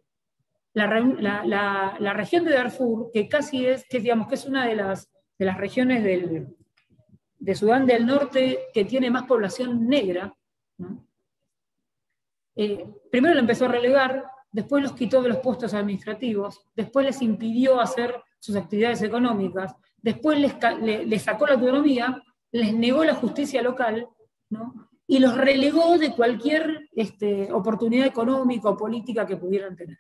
la región de Darfur, que casi es, digamos, que es una de las regiones de Sudán del Norte que tiene más población negra, ¿no? Primero lo empezó a relegar, después los quitó de los puestos administrativos, después les impidió hacer sus actividades económicas, después les sacó la autonomía, les negó la justicia local, ¿no?, y los relegó de cualquier oportunidad económica o política que pudieran tener.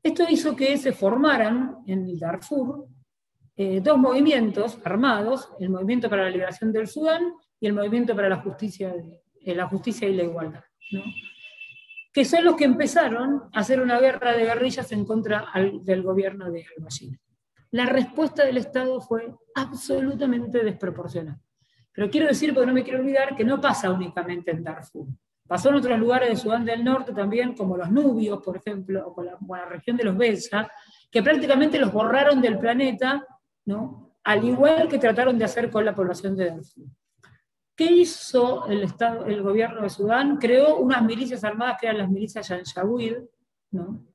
Esto hizo que se formaran en el Darfur dos movimientos armados, el Movimiento para la Liberación del Sudán y el Movimiento para la Justicia y la Igualdad, ¿no?, que son los que empezaron a hacer una guerra de guerrillas en contra del gobierno de al-Bashir. La respuesta del Estado fue absolutamente desproporcionada. Pero quiero decir, porque no me quiero olvidar, que no pasa únicamente en Darfur. Pasó en otros lugares de Sudán del Norte también, como los nubios, por ejemplo, o con la región de los Belsa, que prácticamente los borraron del planeta, ¿no?, al igual que trataron de hacer con la población de Darfur. ¿Qué hizo el gobierno de Sudán? Creó unas milicias armadas que eran las milicias Janjaweed, ¿no?,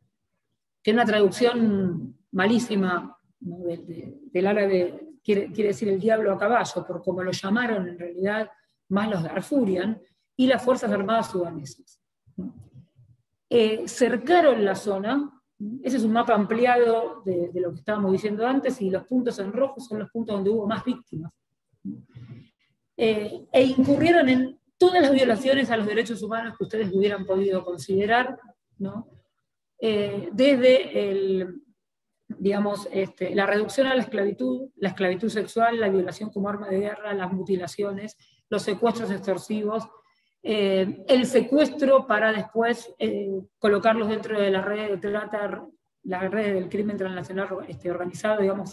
que es una traducción malísima, ¿no?, del árabe, quiere decir el diablo a caballo, por como lo llamaron en realidad más los Darfurian, y las Fuerzas Armadas sudanesas, ¿no? Cercaron la zona, ese es un mapa ampliado de lo que estábamos diciendo antes, y los puntos en rojo son los puntos donde hubo más víctimas, ¿no?, e incurrieron en todas las violaciones a los derechos humanos que ustedes hubieran podido considerar, ¿no?, desde la reducción a la esclavitud sexual, la violación como arma de guerra, las mutilaciones, los secuestros extorsivos, el secuestro para después colocarlos dentro de la red de trata, la red del crimen transnacional organizado, digamos,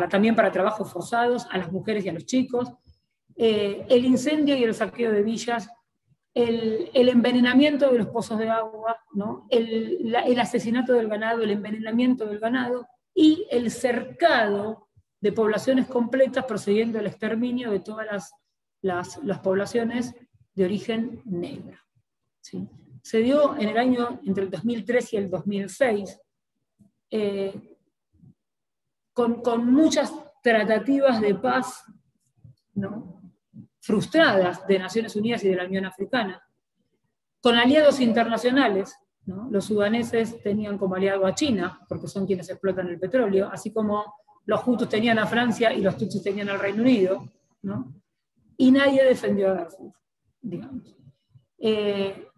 también para trabajos forzados a las mujeres y a los chicos, el incendio y el saqueo de villas, el envenenamiento de los pozos de agua, ¿no?, el asesinato del ganado, el envenenamiento del ganado y el cercado de poblaciones completas procediendo al exterminio de todas las poblaciones de origen negro, ¿sí? Se dio en el año entre el 2003 y el 2006, con muchas tratativas de paz, ¿no?, frustradas de Naciones Unidas y de la Unión Africana, con aliados internacionales, ¿no? Los sudaneses tenían como aliado a China, porque son quienes explotan el petróleo, así como los hutus tenían a Francia y los tutsis tenían al Reino Unido, ¿no?, y nadie defendió a Darfur, digamos.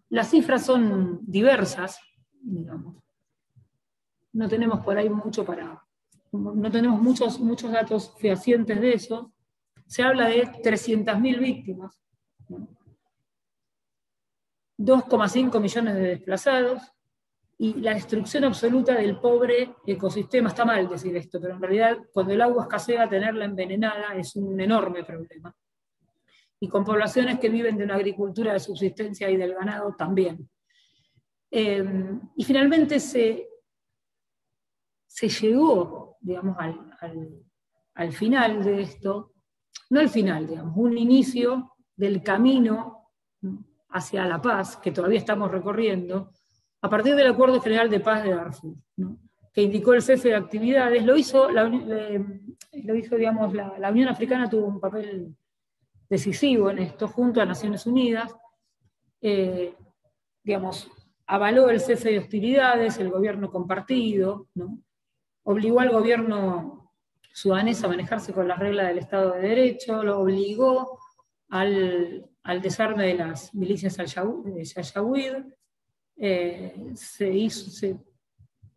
Las cifras son diversas, digamos. No tenemos por ahí no tenemos muchos datos fehacientes de eso. Se habla de 300.000 víctimas, ¿no?, 2,5 millones de desplazados, y la destrucción absoluta del pobre ecosistema. Está mal decir esto, pero en realidad cuando el agua escasea, tenerla envenenada es un enorme problema. Y con poblaciones que viven de una agricultura de subsistencia y del ganado también. Y finalmente se llegó, digamos, al final de esto, no al final, digamos, un inicio del camino, ¿no?, hacia la paz, que todavía estamos recorriendo, a partir del Acuerdo General de Paz de Darfur, ¿no?, que indicó el cese de actividades. Lo hizo, digamos, la Unión Africana tuvo un papel decisivo en esto, junto a Naciones Unidas, digamos, avaló el cese de hostilidades, el gobierno compartido, ¿no?, obligó al gobierno sudanés a manejarse con las reglas del Estado de Derecho, lo obligó al desarme de las milicias Janjaweed,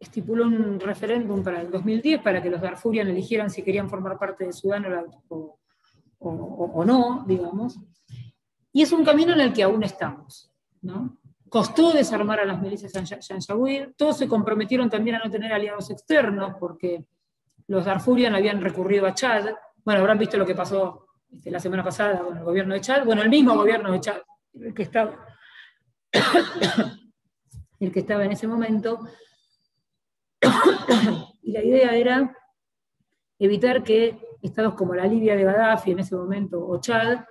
estipuló un referéndum para el 2010 para que los darfurian eligieran si querían formar parte de Sudán o no, digamos. Y es un camino en el que aún estamos, ¿no? Costó desarmar a las milicias Janjaweed, todos se comprometieron también a no tener aliados externos, porque los darfurian habían recurrido a Chad. Bueno, habrán visto lo que pasó la semana pasada con el gobierno de Chad, bueno, el mismo gobierno de Chad, el que estaba en ese momento, y la idea era evitar que estados como la Libia de Gaddafi en ese momento, o Chad,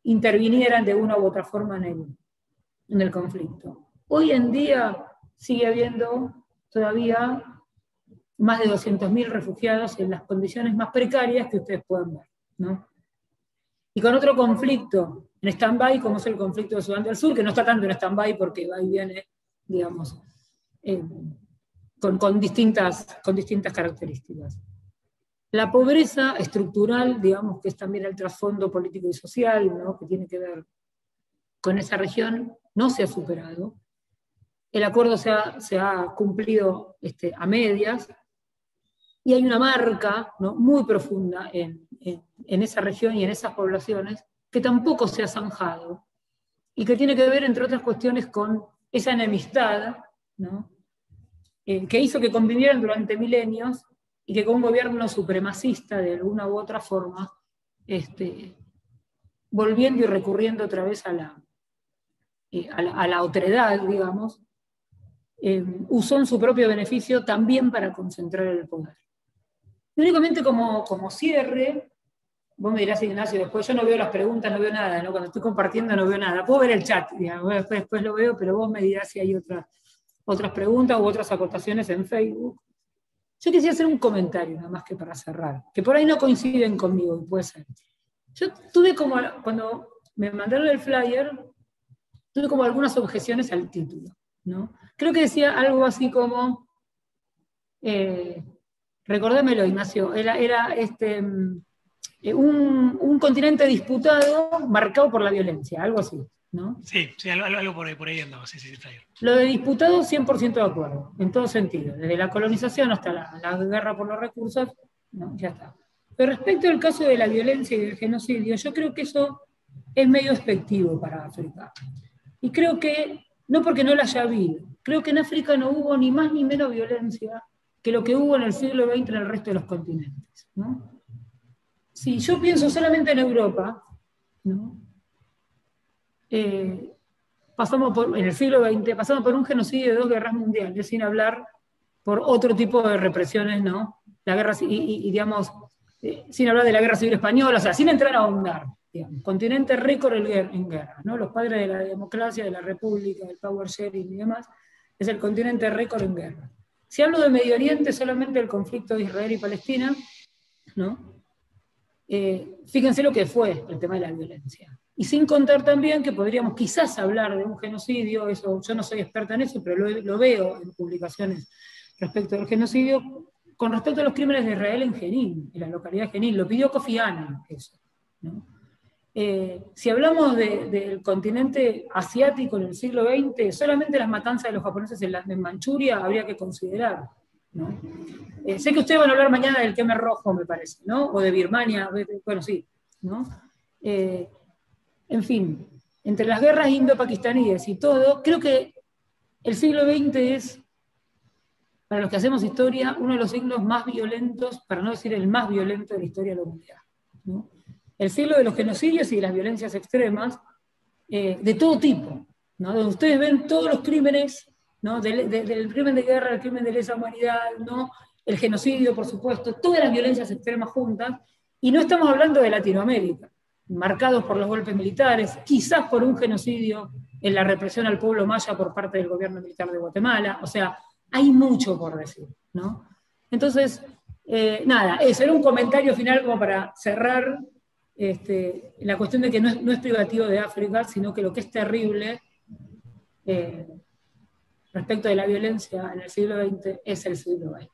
intervinieran de una u otra forma en el conflicto. Hoy en día sigue habiendo todavía más de 200.000 refugiados en las condiciones más precarias que ustedes pueden ver, ¿no? Y con otro conflicto en stand-by, como es el conflicto de Sudán del Sur, que no está tanto en stand-by porque va y viene, digamos, con distintas características. La pobreza estructural, digamos, que es también el trasfondo político y social, ¿no?, que tiene que ver con esa región, no se ha superado. El acuerdo se ha cumplido a medias, y hay una marca, ¿no?, muy profunda en esa región y en esas poblaciones que tampoco se ha zanjado, y que tiene que ver, entre otras cuestiones, con esa enemistad, ¿no?, que hizo que convivieran durante milenios, y que con un gobierno supremacista, de alguna u otra forma, volviendo y recurriendo otra vez a la otredad, digamos, usó en su propio beneficio también para concentrar el poder. Y únicamente como cierre, vos me dirás, Ignacio, después yo no veo las preguntas, no veo nada, ¿no? Cuando estoy compartiendo no veo nada. Puedo ver el chat, digamos, después lo veo, pero vos me dirás si hay otras preguntas u otras acotaciones en Facebook. Yo quisiera hacer un comentario, nada más que para cerrar, que por ahí no coinciden conmigo, puede ser. Yo tuve cuando me mandaron el flyer, tuve como algunas objeciones al título, ¿no? Creo que decía algo así como, recordémelo, Ignacio, era un continente disputado marcado por la violencia, algo así, ¿no? Sí, algo por ahí andaba, sí, flyer. Lo de disputado, 100% de acuerdo, en todo sentido, desde la colonización hasta la guerra por los recursos, ¿no? Ya está. Pero respecto al caso de la violencia y del genocidio, yo creo que eso es medio despectivo para África. Y creo que, no porque no la haya habido, creo que en África no hubo ni más ni menos violencia que lo que hubo en el siglo XX en el resto de los continentes, ¿no? Si yo pienso solamente en Europa, ¿no?, en el siglo XX pasamos por un genocidio de 2 guerras mundiales, sin hablar por otro tipo de represiones, ¿no? La guerra, digamos, sin hablar de la guerra civil española, o sea, sin entrar a ahondar, digamos, continente récord en guerra, ¿no? Los padres de la democracia, de la república, del power sharing y demás, es el continente récord en guerra. Si hablo de Medio Oriente, solamente el conflicto de Israel y Palestina, ¿no? Fíjense lo que fue el tema de la violencia. Y sin contar también que podríamos quizás hablar de un genocidio, eso, yo no soy experta en eso, pero lo veo en publicaciones respecto del genocidio, con respecto a los crímenes de Israel en Jenin, en la localidad de Jenin, lo pidió Kofi Annan, eso, ¿no? Si hablamos del continente asiático en el siglo XX, solamente las matanzas de los japoneses en Manchuria habría que considerar, ¿no? Sé que ustedes van a hablar mañana del Khmer Rojo, me parece, ¿no? O de Birmania, bueno, sí, ¿no? En fin, entre las guerras indo-pakistaníes y todo, creo que el siglo XX es, para los que hacemos historia, uno de los siglos más violentos, para no decir el más violento de la historia de la humanidad, ¿no? El siglo de los genocidios y de las violencias extremas, de todo tipo, ¿no? Donde ustedes ven todos los crímenes, ¿no? Del crimen de guerra, el crimen de lesa humanidad, ¿no? El genocidio, por supuesto, todas las violencias extremas juntas, y no estamos hablando de Latinoamérica, marcados por los golpes militares, quizás por un genocidio en la represión al pueblo maya por parte del gobierno militar de Guatemala, o sea, hay mucho por decir, ¿no? Entonces, nada, eso era un comentario final como para cerrar la cuestión de que no es privativo de África, sino que lo que es terrible respecto de la violencia en el siglo XX es el siglo XX,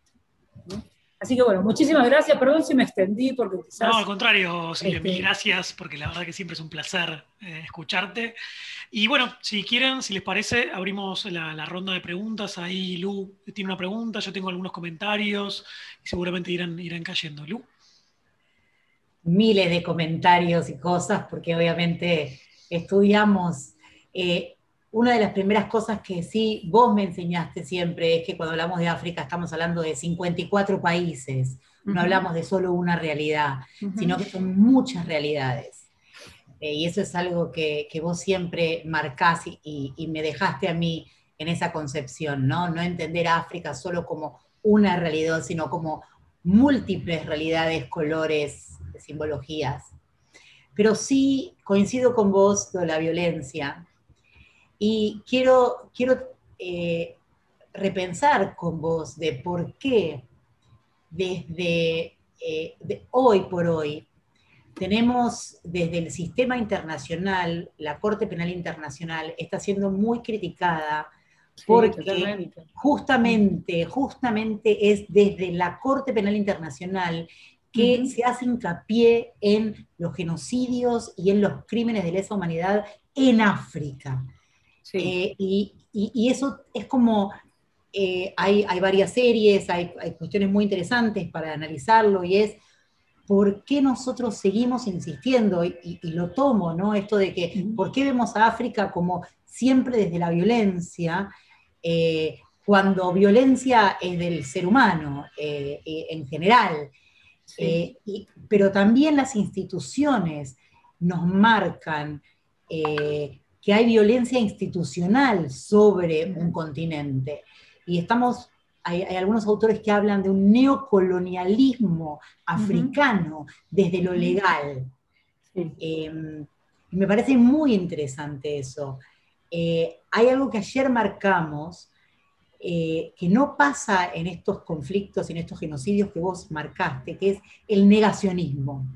¿no? Así que bueno, muchísimas gracias, perdón si me extendí porque quizás... No, al contrario, Silvia, mil gracias, porque la verdad que siempre es un placer escucharte. Y bueno, si quieren, si les parece, abrimos la ronda de preguntas. Ahí Lu tiene una pregunta, yo tengo algunos comentarios y seguramente irán cayendo. Lu. Miles de comentarios y cosas, porque obviamente estudiamos. Una de las primeras cosas que sí vos me enseñaste siempre es que cuando hablamos de África estamos hablando de 54 países, no hablamos de solo una realidad, sino que son muchas realidades. Y eso es algo que vos siempre marcás y me dejaste a mí en esa concepción, ¿no? No entender a África solo como una realidad, sino como múltiples realidades, colores, simbologías. Pero sí coincido con vos de la violencia y quiero repensar con vos de por qué desde hoy por hoy tenemos desde el sistema internacional, la Corte Penal Internacional está siendo muy criticada porque justamente es desde la Corte Penal Internacional que se hace hincapié en los genocidios y en los crímenes de lesa humanidad en África. Sí. Y eso es como, hay varias series, hay cuestiones muy interesantes para analizarlo, y es por qué nosotros seguimos insistiendo, y lo tomo, ¿no? Esto de que, ¿por qué vemos a África como siempre desde la violencia, cuando violencia es del ser humano en general? Sí. Pero también las instituciones nos marcan que hay violencia institucional sobre un continente. Y hay algunos autores que hablan de un neocolonialismo africano desde lo legal. Sí. Me parece muy interesante eso. Hay algo que ayer marcamos, que no pasa en estos conflictos, en estos genocidios que vos marcaste, que es el negacionismo.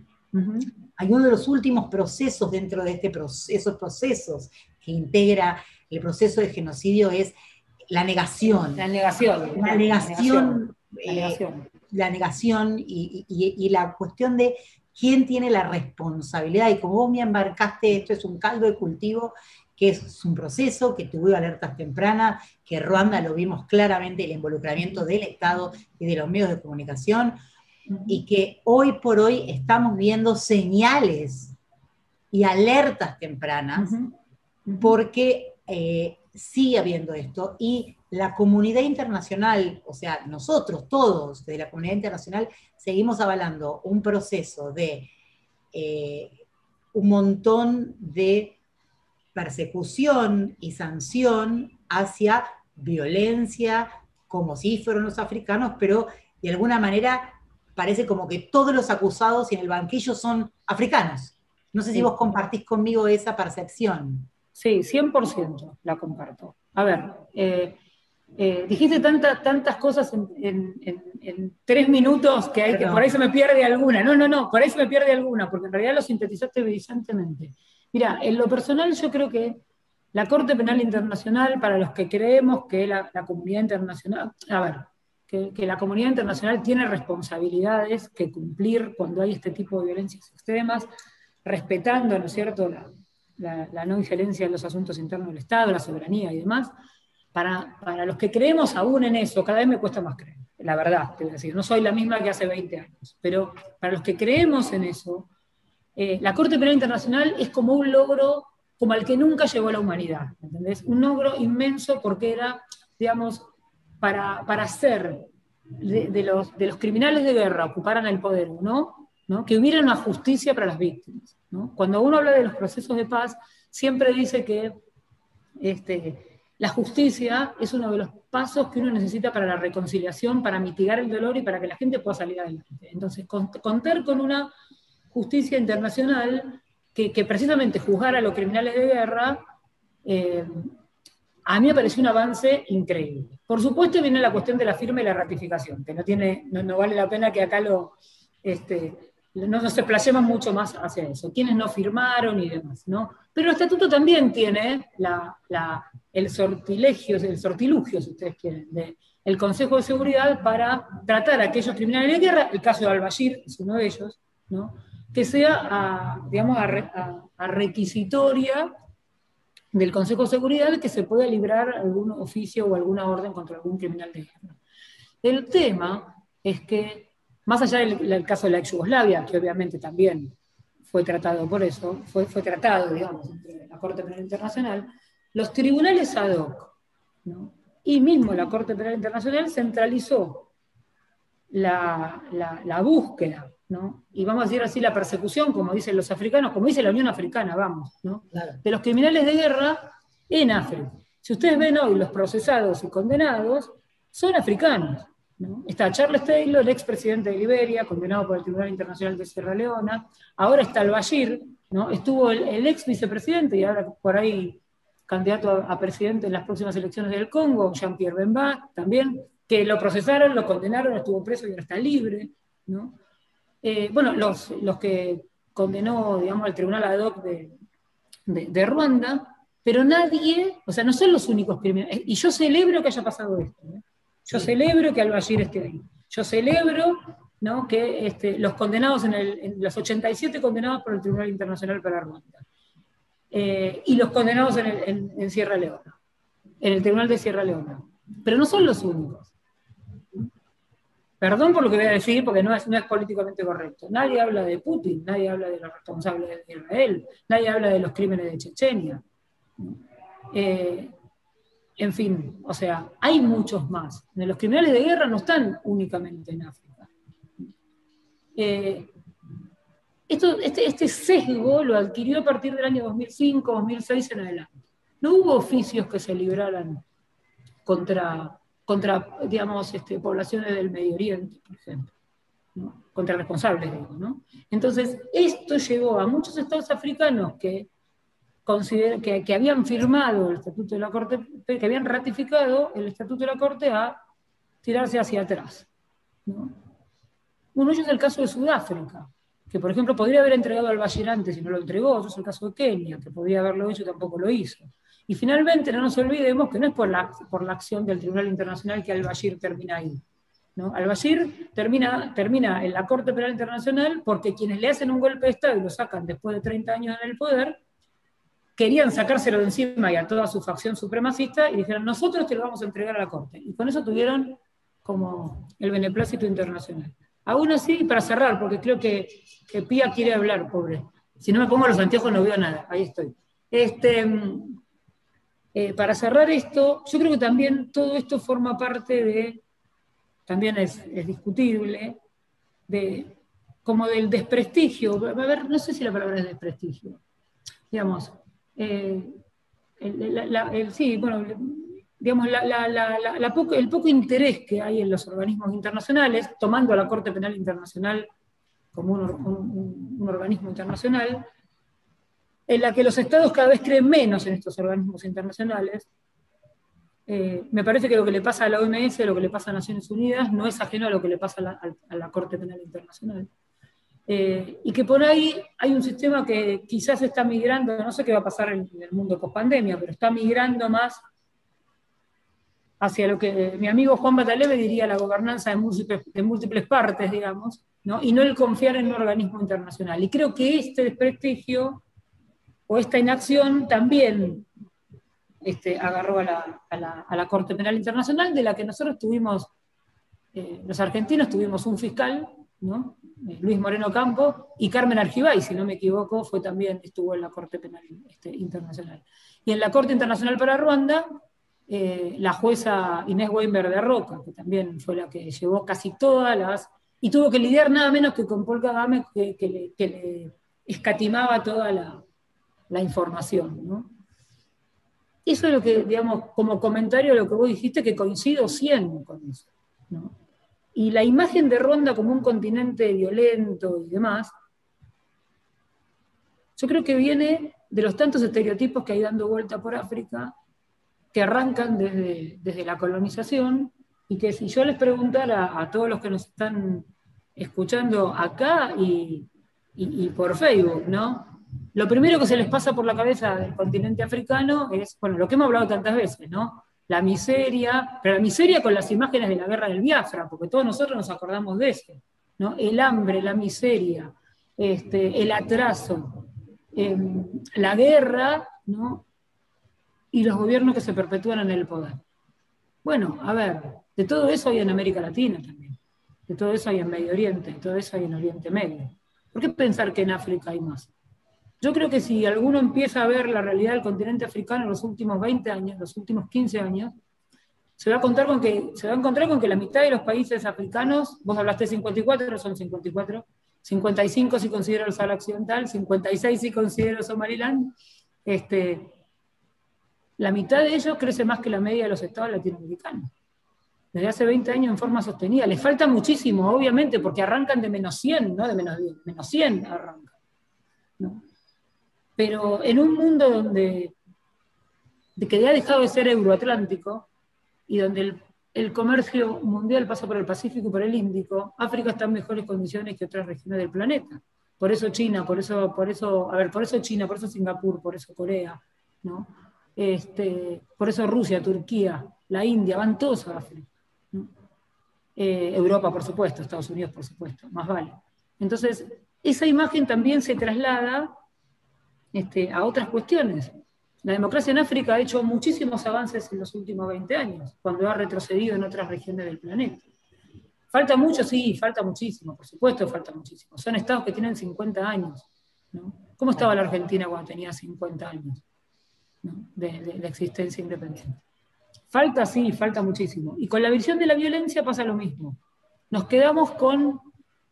Hay uno de los últimos procesos dentro de esos procesos que integra el proceso de genocidio es la negación. La negación y la cuestión de quién tiene la responsabilidad. Y como vos me embarcaste, esto es un caldo de cultivo, que es un proceso que tuvo alertas tempranas, que Ruanda lo vimos claramente, el involucramiento del Estado y de los medios de comunicación, y que hoy por hoy estamos viendo señales y alertas tempranas, porque sigue habiendo esto, y la comunidad internacional, o sea, nosotros todos de la comunidad internacional, seguimos avalando un proceso de un montón de persecución y sanción hacia violencia, como si fueron los africanos, pero de alguna manera parece como que todos los acusados en el banquillo son africanos. No sé si vos compartís conmigo esa percepción. Sí, 100% la comparto. A ver, dijiste tantas cosas en 3 minutos que por ahí se me pierde alguna. No, por ahí se me pierde alguna, porque en realidad lo sintetizaste brillantemente. Mira, en lo personal yo creo que la Corte Penal Internacional, para los que creemos que la comunidad internacional, que la comunidad internacional tiene responsabilidades que cumplir cuando hay este tipo de violencias extremas, respetando, ¿no es cierto?, la no injerencia en los asuntos internos del Estado, la soberanía y demás. Para los que creemos aún en eso, cada vez me cuesta más creer, la verdad, te voy a decir, no soy la misma que hace 20 años, pero para los que creemos en eso, la Corte Penal Internacional es como un logro como al que nunca llegó la humanidad, ¿entendés? Un logro inmenso porque era, digamos, para hacer de los criminales de guerra ocuparan el poder, ¿no? Que hubiera una justicia para las víctimas, ¿no? Cuando uno habla de los procesos de paz, siempre dice que la justicia es uno de los pasos que uno necesita para la reconciliación, para mitigar el dolor y para que la gente pueda salir adelante. Entonces, contar con una justicia internacional que precisamente juzgara a los criminales de guerra, a mí me pareció un avance increíble. Por supuesto viene la cuestión de la firma y la ratificación, que no vale la pena que acá no nos explayemos mucho más hacia eso. Quienes no firmaron y demás, ¿no? Pero el estatuto también tiene el sortilugio, si ustedes quieren, el Consejo de Seguridad para tratar a aquellos criminales de guerra, el caso de al-Bashir es uno de ellos, ¿no? Que sea, digamos, a requisitoria del Consejo de Seguridad que se pueda librar algún oficio o alguna orden contra algún criminal de guerra. El tema es que, más allá del caso de la ex Yugoslavia, que obviamente también fue tratado por eso, fue tratado, digamos, entre la Corte Penal Internacional, los tribunales ad hoc, ¿no? Y mismo la Corte Penal Internacional centralizó la búsqueda, ¿no? Y vamos a decir así, la persecución, como dicen los africanos, como dice la Unión Africana, vamos, ¿no? Claro. De los criminales de guerra en África. Si ustedes ven hoy los procesados y condenados, son africanos, ¿no? Está Charles Taylor, el expresidente de Liberia, condenado por el Tribunal Internacional de Sierra Leona. Ahora está al-Bashir, ¿no? Estuvo el ex vicepresidente y ahora por ahí candidato a presidente en las próximas elecciones del Congo, Jean-Pierre Bemba, también, que lo procesaron, lo condenaron, estuvo preso y ahora está libre, ¿no? Bueno, los que condenó, digamos, el tribunal ad hoc de Ruanda, pero nadie, o sea, no son los únicos criminales, y yo celebro que haya pasado esto, ¿eh? Yo celebro que al-Bashir esté ahí, yo celebro, ¿no?, que los condenados en los 87 condenados por el Tribunal Internacional para Ruanda, y los condenados en Sierra Leona, en el Tribunal de Sierra Leona, pero no son los únicos. Perdón por lo que voy a decir, porque no es políticamente correcto. Nadie habla de Putin, nadie habla de los responsables de Israel, nadie habla de los crímenes de Chechenia. En fin, o sea, hay muchos más. Los criminales de guerra no están únicamente en África. Este sesgo lo adquirió a partir del año 2005, 2006 en adelante. No hubo oficios que se libraran contra digamos, poblaciones del Medio Oriente, por ejemplo, ¿no? Contra responsables, digo, ¿no? Entonces, esto llevó a muchos estados africanos que habían firmado el Estatuto de la Corte, que habían ratificado el Estatuto de la Corte, a tirarse hacia atrás, ¿no? Uno de ellos es el caso de Sudáfrica, que por ejemplo podría haber entregado al-Bashir antes y no lo entregó. Otro es el caso de Kenia, que podría haberlo hecho y tampoco lo hizo. Y finalmente no nos olvidemos que no es por la acción del Tribunal Internacional que al-Bashir termina ahí, ¿no? Al-Bashir termina en la Corte Penal Internacional porque quienes le hacen un golpe de Estado y lo sacan después de 30 años en el poder, querían sacárselo de encima y a toda su facción supremacista y dijeron, nosotros te lo vamos a entregar a la Corte. Y con eso tuvieron como el beneplácito internacional. Aún así, para cerrar, porque creo que Pía quiere hablar, pobre. Si no me pongo los anteojos no veo nada. Ahí estoy. Para cerrar esto, yo creo que también todo esto forma parte también es discutible, como del desprestigio. A ver, no sé si la palabra es desprestigio. Digamos, sí, bueno, digamos, el poco interés que hay en los organismos internacionales, tomando a la Corte Penal Internacional como un organismo internacional, en la que los estados cada vez creen menos en estos organismos internacionales. Me parece que lo que le pasa a la OMS, lo que le pasa a Naciones Unidas, no es ajeno a lo que le pasa a la Corte Penal Internacional. Y que por ahí hay un sistema que quizás está migrando, no sé qué va a pasar en el mundo post-pandemia, pero está migrando más hacia lo que mi amigo Juan Bataleve diría la gobernanza de múltiples partes, digamos, ¿no? Y no el confiar en un organismo internacional. Y creo que este desprestigio o esta inacción también agarró a la Corte Penal Internacional, de la que nosotros tuvimos, los argentinos tuvimos un fiscal, ¿no? Luis Moreno Campo, y Carmen Argibay, si no me equivoco, estuvo en la Corte Penal Internacional. Y en la Corte Internacional para Ruanda, la jueza Inés Weinberg de Roca, que también fue la que llevó casi todas y tuvo que lidiar nada menos que con Paul Kagame, que le escatimaba toda la información, ¿no? Eso es lo que, digamos, como comentario a lo que vos dijiste, que coincido 100 con eso, ¿no? Y la imagen de Ruanda como un continente violento y demás, yo creo que viene de los tantos estereotipos que hay dando vuelta por África, que arrancan desde la colonización, y que si yo les preguntara a todos los que nos están escuchando acá y por Facebook, ¿no? Lo primero que se les pasa por la cabeza del continente africano es, bueno, lo que hemos hablado tantas veces, ¿no? la miseria, pero la miseria con las imágenes de la guerra del Biafra, porque todos nosotros nos acordamos de eso, ¿no? El hambre, la miseria, el atraso, la guerra, ¿no? Y los gobiernos que se perpetúan en el poder. Bueno, a ver, de todo eso hay en América Latina también, de todo eso hay en Medio Oriente, de todo eso hay en Oriente Medio. ¿Por qué pensar que en África hay más? Yo creo que si alguno empieza a ver la realidad del continente africano en los últimos 20 años, los últimos 15 años, se va a encontrar con que la mitad de los países africanos, vos hablaste de 54, son 54, 55 si considero el Sahara Occidental, 56 si considero Somaliland, la mitad de ellos crece más que la media de los estados latinoamericanos. Desde hace 20 años en forma sostenida. Les falta muchísimo, obviamente, porque arrancan de menos 100, no de menos 10, menos 100 arrancan, ¿no? Pero en un mundo de que ya ha dejado de ser euroatlántico y donde el comercio mundial pasa por el Pacífico y por el Índico, África está en mejores condiciones que otras regiones del planeta. Por eso China, por eso China, por eso Singapur, por eso Corea, ¿no? Por eso Rusia, Turquía, la India, van todos a África, ¿no? Europa, por supuesto, Estados Unidos, por supuesto, más vale. Entonces, esa imagen también se traslada a otras cuestiones. La democracia en África ha hecho muchísimos avances en los últimos 20 años, cuando ha retrocedido en otras regiones del planeta. ¿Falta mucho? Sí, falta muchísimo, por supuesto falta muchísimo. Son estados que tienen 50 años, ¿no? ¿Cómo estaba la Argentina cuando tenía 50 años, ¿no? de existencia independiente? Falta, sí, falta muchísimo. Y con la visión de la violencia pasa lo mismo. Nos quedamos con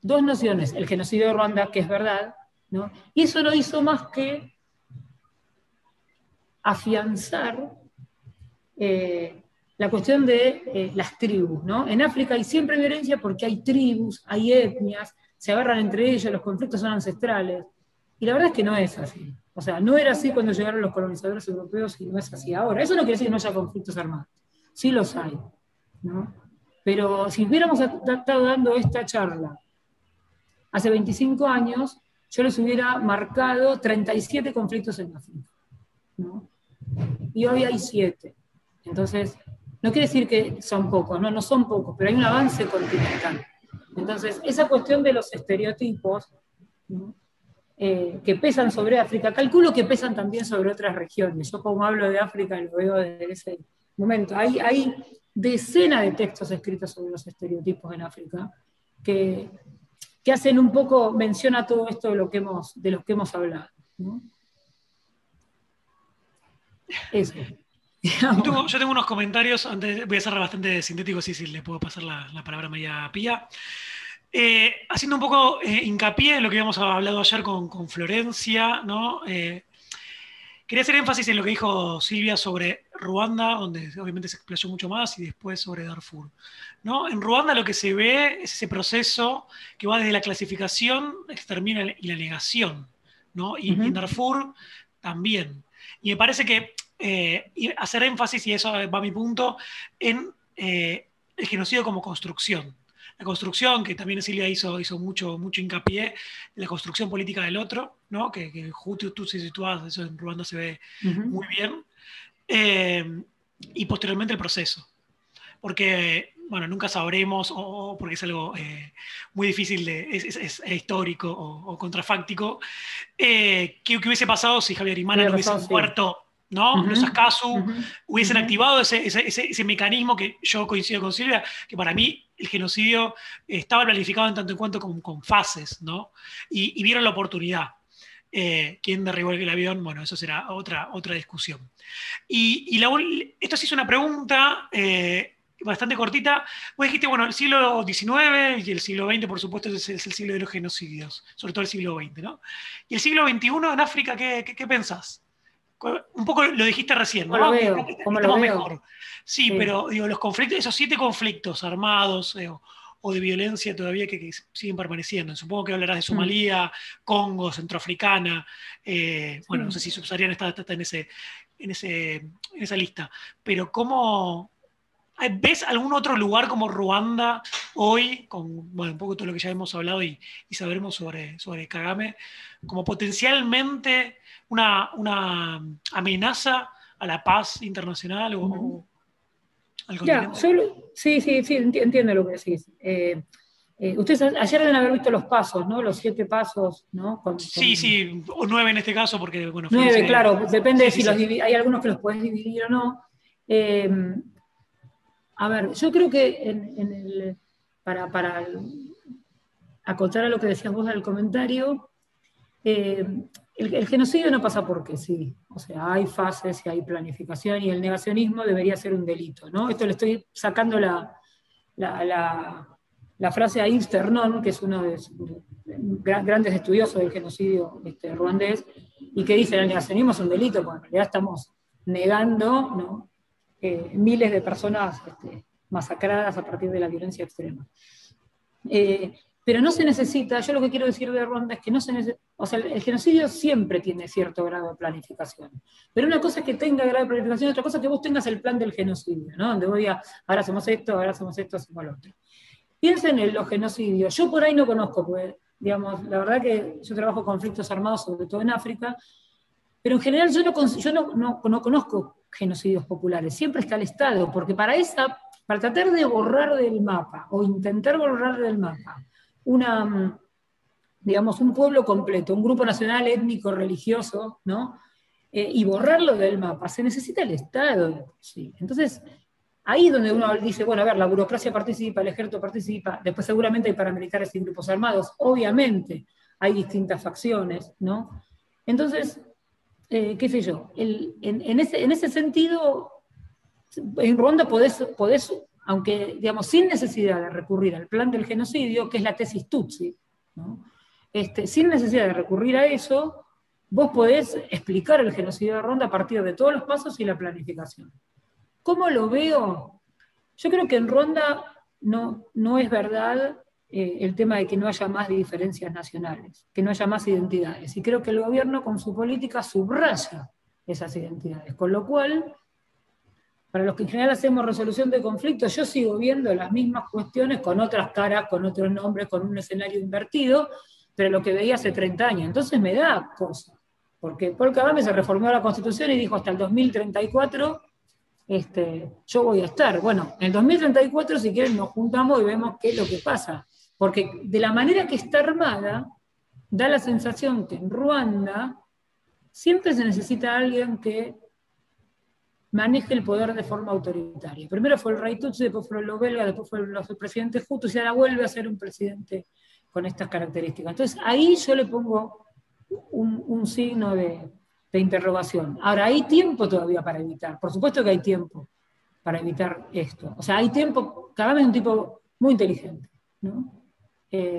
dos nociones, el genocidio de Ruanda, que es verdad, ¿no? Y eso no hizo más que afianzar la cuestión de las tribus, ¿no? En África hay siempre violencia porque hay tribus, hay etnias, se agarran entre ellos, los conflictos son ancestrales. Y la verdad es que no es así. O sea, no era así cuando llegaron los colonizadores europeos y no es así ahora. Eso no quiere decir que no haya conflictos armados. Sí los hay, ¿no? Pero si hubiéramos estado dando esta charla hace 25 años, yo les hubiera marcado 37 conflictos en África, ¿no? Y hoy hay 7. Entonces, no quiere decir que son pocos, no son pocos, pero hay un avance continental. Entonces, esa cuestión de los estereotipos, ¿no? Que pesan sobre África, calculo que pesan también sobre otras regiones. Yo como hablo de África lo veo desde ese momento. Hay decenas de textos escritos sobre los estereotipos en África que hacen un poco mención a todo esto de lo que hemos hablado, ¿no? Eso. Yo tengo unos comentarios, antes voy a ser bastante sintético, si le puedo pasar la palabra a María Pía. Haciendo un poco hincapié en lo que habíamos hablado ayer con Florencia, ¿no? Quería hacer énfasis en lo que dijo Silvia sobre Ruanda, donde obviamente se explayó mucho más, y después sobre Darfur, ¿no? En Ruanda lo que se ve es ese proceso que va desde la clasificación, extermina y la negación, ¿no? Y en Darfur también. Y me parece que hacer énfasis, y eso va a mi punto, en el genocidio como construcción. La construcción, que también Silvia hizo mucho hincapié, en la construcción política del otro, ¿no? Que justo tú se situás, eso en Ruanda se ve muy bien. Y posteriormente el proceso. Porque, bueno, nunca sabremos, o porque es algo muy difícil, es histórico o contrafáctico, qué hubiese pasado si Javier Imana no hubiese muerto, ¿no? Los Akasu hubiesen activado ese mecanismo que yo coincido con Silvia, que para mí el genocidio estaba planificado en tanto en cuanto con fases, ¿no? Y vieron la oportunidad. ¿Quién derribó el avión? Bueno, eso será otra discusión. Esto sí es una pregunta bastante cortita. Vos dijiste, bueno, el siglo XIX y el siglo XX, por supuesto, es el siglo de los genocidios, sobre todo el siglo XX, ¿no? Y el siglo XXI en África, ¿qué pensás? Un poco lo dijiste recién, ¿no? ¿Cómo lo veo? Mejor. Sí, pero digo, los conflictos, esos 7 conflictos armados o de violencia todavía que siguen permaneciendo. Supongo que hablarás de Somalia, Congo, Centroafricana. Bueno, no sé si subsahariana está en esa lista. Pero ¿cómo ves algún otro lugar como Ruanda hoy, con un poco todo lo que ya hemos hablado y sabremos sobre Kagame, como potencialmente una amenaza a la paz internacional? al Ya, continente? sí, entiendo lo que decís. Ustedes ayer deben haber visto los pasos, ¿no? Los 7 pasos, ¿no? Sí, sí, o 9 en este caso, porque bueno, fue 9, ese. claro, depende Sí, de sí, si sí. hay algunos que los puedes dividir o no. Eh, a ver, yo creo que para acotar a lo que decías vos del comentario, eh, el genocidio no pasa porque sí. O sea, hay fases y hay planificación y el negacionismo debería ser un delito, ¿no? Esto le estoy sacando la, la- la frase a Yves Ternon, que es uno de los grandes estudiosos del genocidio ruandés, y que dice, el negacionismo es un delito, porque en realidad estamos negando, ¿no? Miles de personas masacradas a partir de la violencia extrema. Pero no se necesita, yo lo que quiero decir de Ruanda es que no se necesita, o sea, el genocidio siempre tiene cierto grado de planificación. Pero una cosa es que tenga grado de planificación, otra cosa es que vos tengas el plan del genocidio, ¿no? Donde voy a, ahora hacemos esto, ahora hacemos esto, hacemos lo otro. Piensen en los genocidios. Yo por ahí no conozco, porque, digamos, la verdad que yo trabajo conflictos armados, sobre todo en África, pero en general yo no conozco genocidios populares. Siempre está el Estado, porque para tratar de borrar del mapa, o intentar borrar del mapa, una, digamos, un pueblo completo, un grupo nacional, étnico, religioso, ¿no? Y borrarlo del mapa, se necesita el Estado. ¿Sí? Entonces, ahí es donde uno dice, bueno, a ver, la burocracia participa, el ejército participa, después seguramente hay paramilitares y grupos armados, obviamente hay distintas facciones, ¿no? Entonces, qué sé yo, en ese sentido, en Ruanda podés, aunque, digamos, sin necesidad de recurrir al plan del genocidio, que es la tesis Tutsi, ¿no? Sin necesidad de recurrir a eso, vos podés explicar el genocidio de Ruanda a partir de todos los pasos y la planificación. ¿Cómo lo veo? Yo creo que en Ruanda no es verdad el tema de que no haya más diferencias nacionales, que no haya más identidades. Y creo que el gobierno con su política subraya esas identidades. Con lo cual, para los que en general hacemos resolución de conflictos, yo sigo viendo las mismas cuestiones con otras caras, con otros nombres, con un escenario invertido, pero lo que veía hace 30 años. Entonces me da cosa, porque Paul Kagame se reformó la Constitución y dijo hasta el 2034 yo voy a estar. Bueno, en el 2034, si quieren, nos juntamos y vemos qué es lo que pasa. Porque de la manera que está armada, da la sensación que en Ruanda siempre se necesita alguien que maneje el poder de forma autoritaria. Primero fue el rey Tutsi, después fueron los belgas, después fueron los presidentes Hutus y ahora vuelve a ser un presidente con estas características. Entonces ahí yo le pongo un signo de interrogación. Ahora, ¿hay tiempo todavía para evitar? Por supuesto que hay tiempo para evitar esto. O sea, hay tiempo, Kagame es un tipo muy inteligente, ¿no?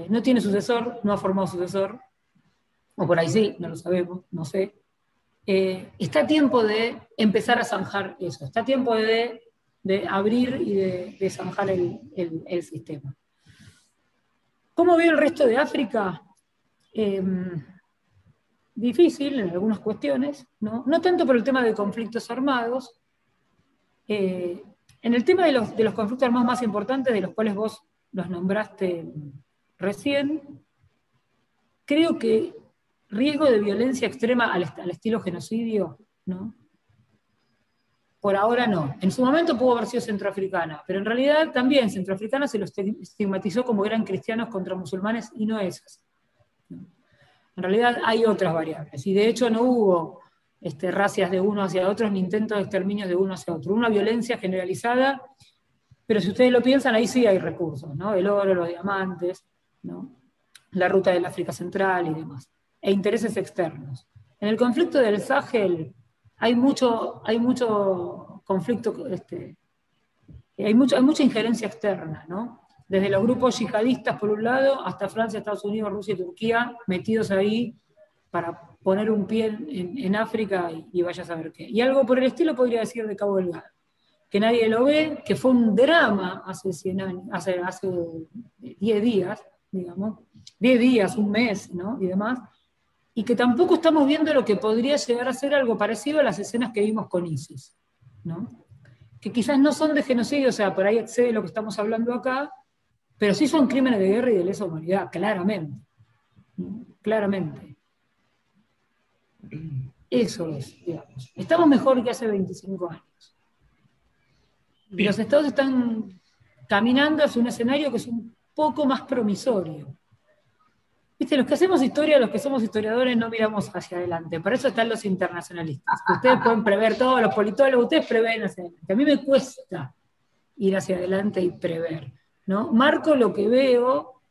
No tiene sucesor, no ha formado sucesor, o por ahí sí, no lo sabemos, no sé. Está a tiempo de empezar a zanjar eso, está a tiempo de abrir y de zanjar el sistema. ¿Cómo veo el resto de África? Difícil en algunas cuestiones, ¿no? No tanto por el tema de conflictos armados. En el tema de los conflictos armados más importantes, de los cuales vos los nombraste recién, creo que riesgo de violencia extrema al estilo genocidio, ¿no? Por ahora no. En su momento pudo haber sido centroafricana, pero en realidad también centroafricana se lo estigmatizó como eran cristianos contra musulmanes y no es así. En realidad hay otras variables, y de hecho no hubo racias de uno hacia otros ni intentos de exterminio de uno hacia otro. Una violencia generalizada, pero si ustedes lo piensan, ahí sí hay recursos, ¿no? El oro, los diamantes, ¿no? La ruta del África Central y demás, e intereses externos. En el conflicto del Sahel hay mucho conflicto, hay mucha injerencia externa, ¿no? Desde los grupos yihadistas por un lado, hasta Francia, Estados Unidos, Rusia y Turquía, metidos ahí para poner un pie en África y vaya a saber qué. Y algo por el estilo podría decir de Cabo Delgado, que nadie lo ve, que fue un drama hace 100 años, hace 10 días, digamos, 10 días, un mes, ¿no? Y demás, y que tampoco estamos viendo lo que podría llegar a ser algo parecido a las escenas que vimos con ISIS, ¿no? Que quizás no son de genocidio, o sea, por ahí excede lo que estamos hablando acá, pero sí son crímenes de guerra y de lesa humanidad, claramente. Claramente. Eso es, digamos. Estamos mejor que hace 25 años. Y los estados están caminando hacia un escenario que es un poco más promisorio. Viste, los que hacemos historia, los que somos historiadores, no miramos hacia adelante. Para eso están los internacionalistas. Ustedes pueden prever todo, los politólogos, ustedes prevén hacia adelante. A mí me cuesta ir hacia adelante y prever, ¿no? Marco lo que veo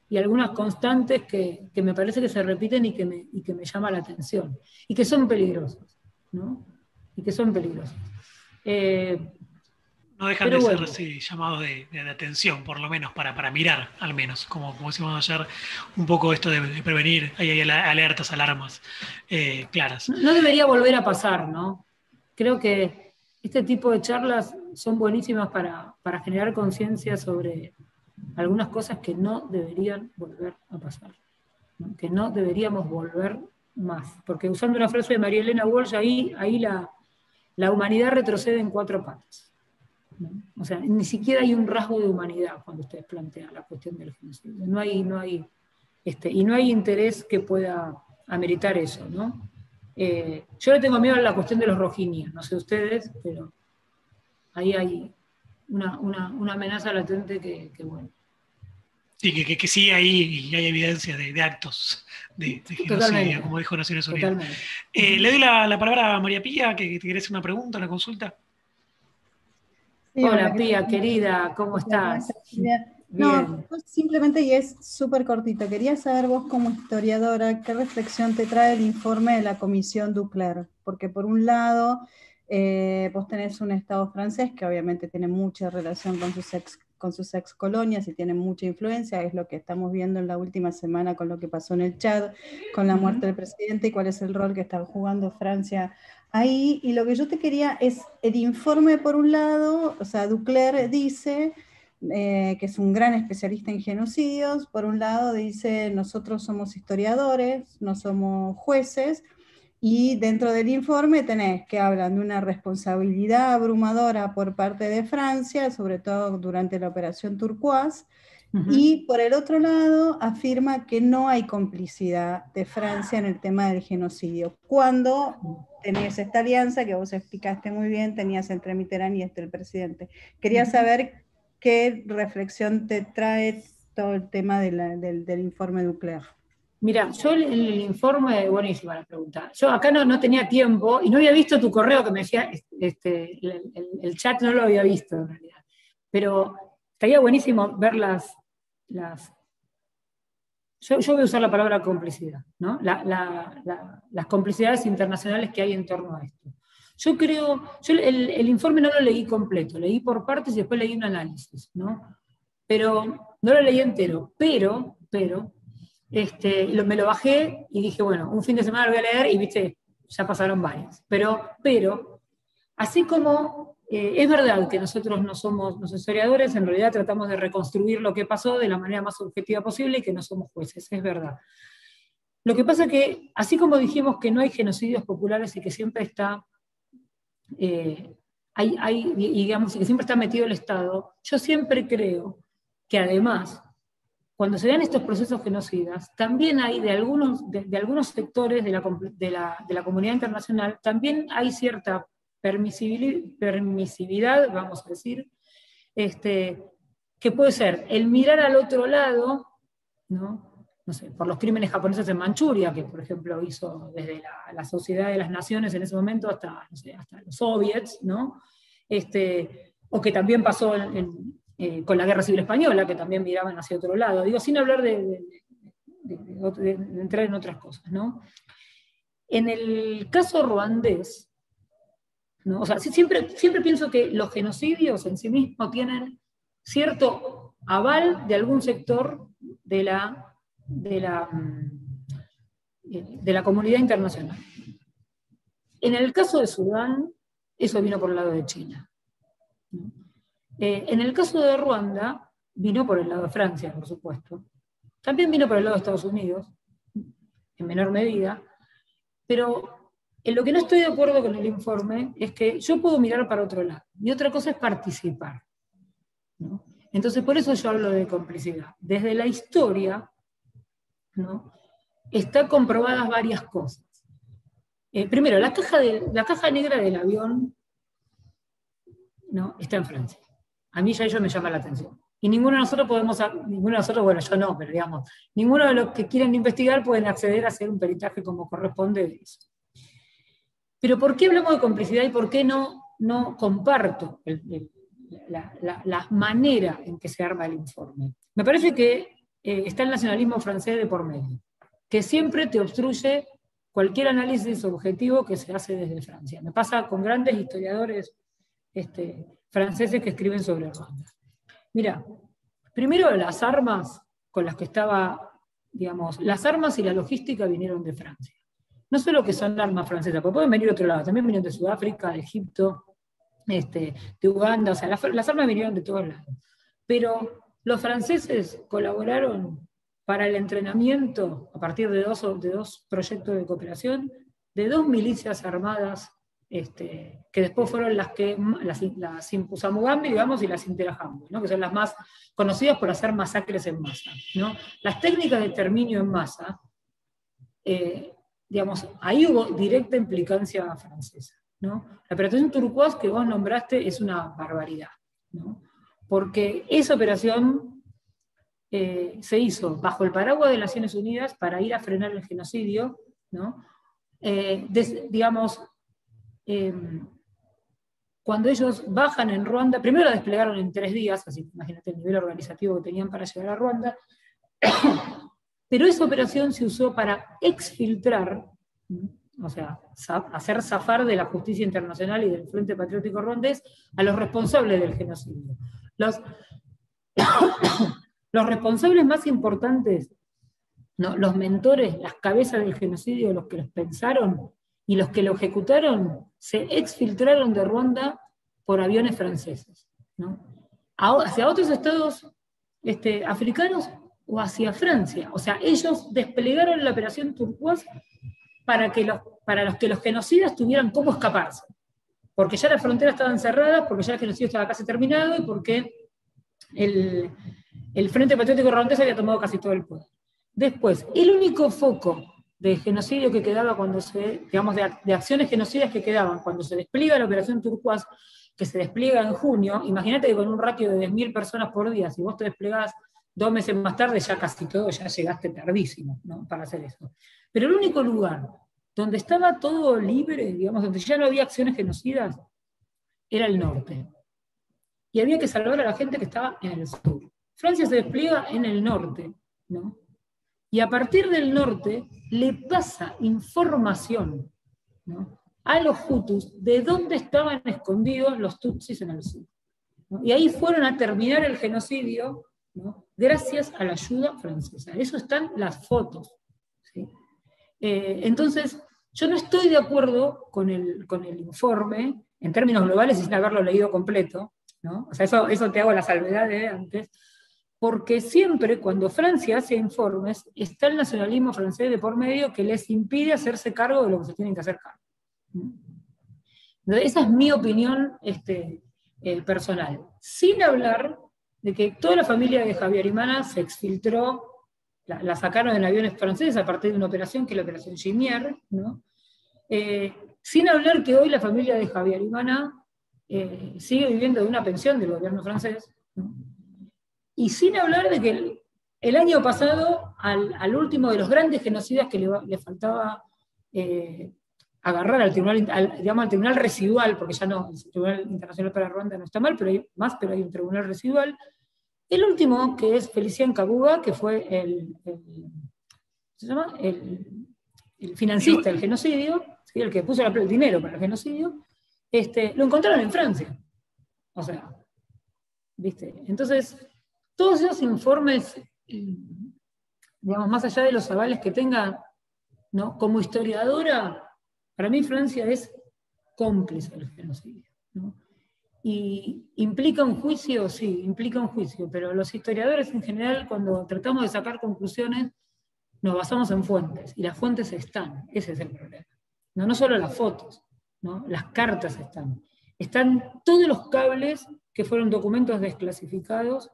y algunas constantes que me parece que se repiten y que me llama la atención. Y que son peligrosos, ¿no? Y que son peligrosos. No dejan de ser sí, llamados de atención, por lo menos, para mirar, al menos, como decimos ayer, un poco esto de prevenir, hay alertas, alarmas claras. No debería volver a pasar, ¿no? Creo que este tipo de charlas son buenísimas para generar conciencia sobre algunas cosas que no deberían volver a pasar, ¿no? Que no deberíamos volver más, porque usando una frase de María Elena Walsh, ahí la humanidad retrocede en 4 patas. ¿No? O sea, ni siquiera hay un rasgo de humanidad cuando ustedes plantean la cuestión del genocidio. Y no hay interés que pueda ameritar eso, ¿no? Yo le tengo miedo a la cuestión de los rohingya, no sé ustedes, pero ahí hay una amenaza latente que bueno. Sí, que sí hay evidencia de actos de genocidio, como dijo Naciones Unidas. Le doy la palabra a María Pía, que te querés hacer una pregunta, una consulta. Sí, hola Pía, querida, ¿cómo estás? No, simplemente, y es súper cortito, quería saber vos como historiadora, ¿qué reflexión te trae el informe de la Comisión Ducler? Porque por un lado, vos tenés un Estado francés que obviamente tiene mucha relación con sus ex colonias y tiene mucha influencia, es lo que estamos viendo en la última semana con lo que pasó en el Chad, con la muerte del presidente y cuál es el rol que está jugando Francia ahí. Y lo que yo te quería es el informe por un lado, o sea, Ducler dice que es un gran especialista en genocidios, por un lado dice nosotros somos historiadores, no somos jueces, y dentro del informe tenés que hablan de una responsabilidad abrumadora por parte de Francia, sobre todo durante la operación Turquoise, y por el otro lado afirma que no hay complicidad de Francia en el tema del genocidio, cuando tenés esta alianza que vos explicaste muy bien, tenías entre Mitterrand y el presidente. Quería saber qué reflexión te trae todo el tema del informe Ducler. Mira, yo el informe, buenísima la pregunta. Yo acá no tenía tiempo y no había visto tu correo que me decía, el chat no lo había visto en realidad. Pero estaría buenísimo ver yo voy a usar la palabra complicidad, ¿no? Las complicidades internacionales que hay en torno a esto. Yo el informe no lo leí completo, leí por partes y después leí un análisis, ¿no? Pero no lo leí entero, pero me lo bajé y dije, bueno, un fin de semana lo voy a leer y viste, ya pasaron varios. Pero así como es verdad que nosotros no somos los historiadores, en realidad tratamos de reconstruir lo que pasó de la manera más objetiva posible y que no somos jueces, es verdad. Lo que pasa es que, así como dijimos que no hay genocidios populares y que siempre está, digamos, que siempre está metido el Estado, yo siempre creo que además, cuando se dan estos procesos genocidas, también hay de algunos sectores de la comunidad internacional, también hay cierta permisividad, vamos a decir, que puede ser el mirar al otro lado, ¿no? No sé, por los crímenes japoneses en Manchuria, que por ejemplo hizo desde la Sociedad de las Naciones en ese momento hasta los soviets, ¿no? O que también pasó con la Guerra Civil Española, que también miraban hacia otro lado. Digo, sin hablar de entrar en otras cosas, ¿no? En el caso ruandés, ¿no? O sea, siempre pienso que los genocidios en sí mismos tienen cierto aval de algún sector de la comunidad internacional. En el caso de Sudán, eso vino por el lado de China, ¿no? En el caso de Ruanda, vino por el lado de Francia, por supuesto. También vino por el lado de Estados Unidos, en menor medida, pero en lo que no estoy de acuerdo con el informe es que yo puedo mirar para otro lado, y otra cosa es participar, ¿no? Entonces, por eso yo hablo de complicidad. Desde la historia, ¿no? Están comprobadas varias cosas. Primero, la caja negra del avión ¿no? Está en Francia. A mí ya ello me llama la atención. Y ninguno de nosotros bueno, yo no, pero digamos, ninguno de los que quieren investigar pueden acceder a hacer un peritaje como corresponde de eso. Pero ¿por qué hablamos de complicidad y por qué no comparto la manera en que se arma el informe? Me parece que está el nacionalismo francés de por medio, que siempre te obstruye cualquier análisis objetivo que se hace desde Francia. Me pasa con grandes historiadores franceses que escriben sobre Ruanda. Mira, primero las armas con las que estaba, digamos, las armas y la logística vinieron de Francia. No solo que son armas francesas, porque pueden venir de otro lado, también vinieron de Sudáfrica, de Egipto, de Uganda, o sea, las armas vinieron de todos lados. Pero los franceses colaboraron para el entrenamiento, a partir de dos proyectos de cooperación, de 2 milicias armadas, que después fueron las Impuzamugambi, digamos, y las Interahamwe, ¿no? Que son las más conocidas por hacer masacres en masa, ¿no? Las técnicas de exterminio en masa, digamos, ahí hubo directa implicancia francesa, ¿no? La operación Turquoise que vos nombraste es una barbaridad, ¿no? Porque esa operación se hizo bajo el paraguas de las Naciones Unidas para ir a frenar el genocidio, ¿no? Digamos, cuando ellos bajan en Ruanda, primero la desplegaron en 3 días, así que imagínate el nivel organizativo que tenían para llegar a Ruanda, pero esa operación se usó para exfiltrar, o sea, hacer zafar de la justicia internacional y del Frente Patriótico Ruandés a los responsables del genocidio. Los responsables más importantes, ¿no? Los mentores, las cabezas del genocidio, los que los pensaron y los que lo ejecutaron, se exfiltraron de Ruanda por aviones franceses, ¿no? Hacia otros estados africanos o hacia Francia. O sea, ellos desplegaron la operación Turquoise para los que los genocidas tuvieran cómo escaparse. Porque ya las fronteras estaban cerradas, porque ya el genocidio estaba casi terminado y porque el Frente Patriótico Ruandés había tomado casi todo el poder. Después, el único foco de genocidio que quedaba cuando digamos, de acciones genocidas que quedaban cuando se despliega la operación Turquoise, que se despliega en junio, imagínate que con un ratio de 10.000 personas por día, si vos te desplegás 2 meses más tarde, ya casi todo, ya llegaste tardísimo, ¿no? Para hacer eso. Pero el único lugar donde estaba todo libre, digamos, donde ya no había acciones genocidas, era el norte. Y había que salvar a la gente que estaba en el sur. Francia se despliega en el norte, ¿no? Y a partir del norte le pasa información, ¿no? A los Hutus de dónde estaban escondidos los Tutsis en el sur, ¿no? Y ahí fueron a terminar el genocidio, ¿no? Gracias a la ayuda francesa. Eso están las fotos, ¿sí? Entonces, yo no estoy de acuerdo con el informe, en términos globales y sin haberlo leído completo, ¿no? O sea, eso te hago la salvedad de antes, porque siempre cuando Francia hace informes, está el nacionalismo francés de por medio que les impide hacerse cargo de lo que se tienen que hacer cargo. Entonces, esa es mi opinión personal. Sin hablar de que toda la familia de Habyarimana se exfiltró, la sacaron en aviones franceses a partir de una operación, que es la operación Gimier, ¿no? Sin hablar que hoy la familia de Habyarimana sigue viviendo de una pensión del gobierno francés, ¿no? Y sin hablar de que el año pasado, al último de los grandes genocidas que le faltaba agarrar al tribunal residual, porque ya no, el Tribunal Internacional para Ruanda no está mal, pero hay un tribunal residual. El último, que es Felicien Kabuga, que fue el financista del genocidio, ¿sí? El que puso el dinero para el genocidio, lo encontraron en Francia. O sea, ¿viste? Entonces, todos esos informes, digamos, más allá de los avales que tengan, ¿no? Como historiadora, para mí Francia es cómplice del genocidio, ¿no? Y implica un juicio, sí, implica un juicio, pero los historiadores en general, cuando tratamos de sacar conclusiones, nos basamos en fuentes, y las fuentes están, ese es el problema. No solo las fotos, ¿no? Las cartas están todos los cables que fueron documentos desclasificados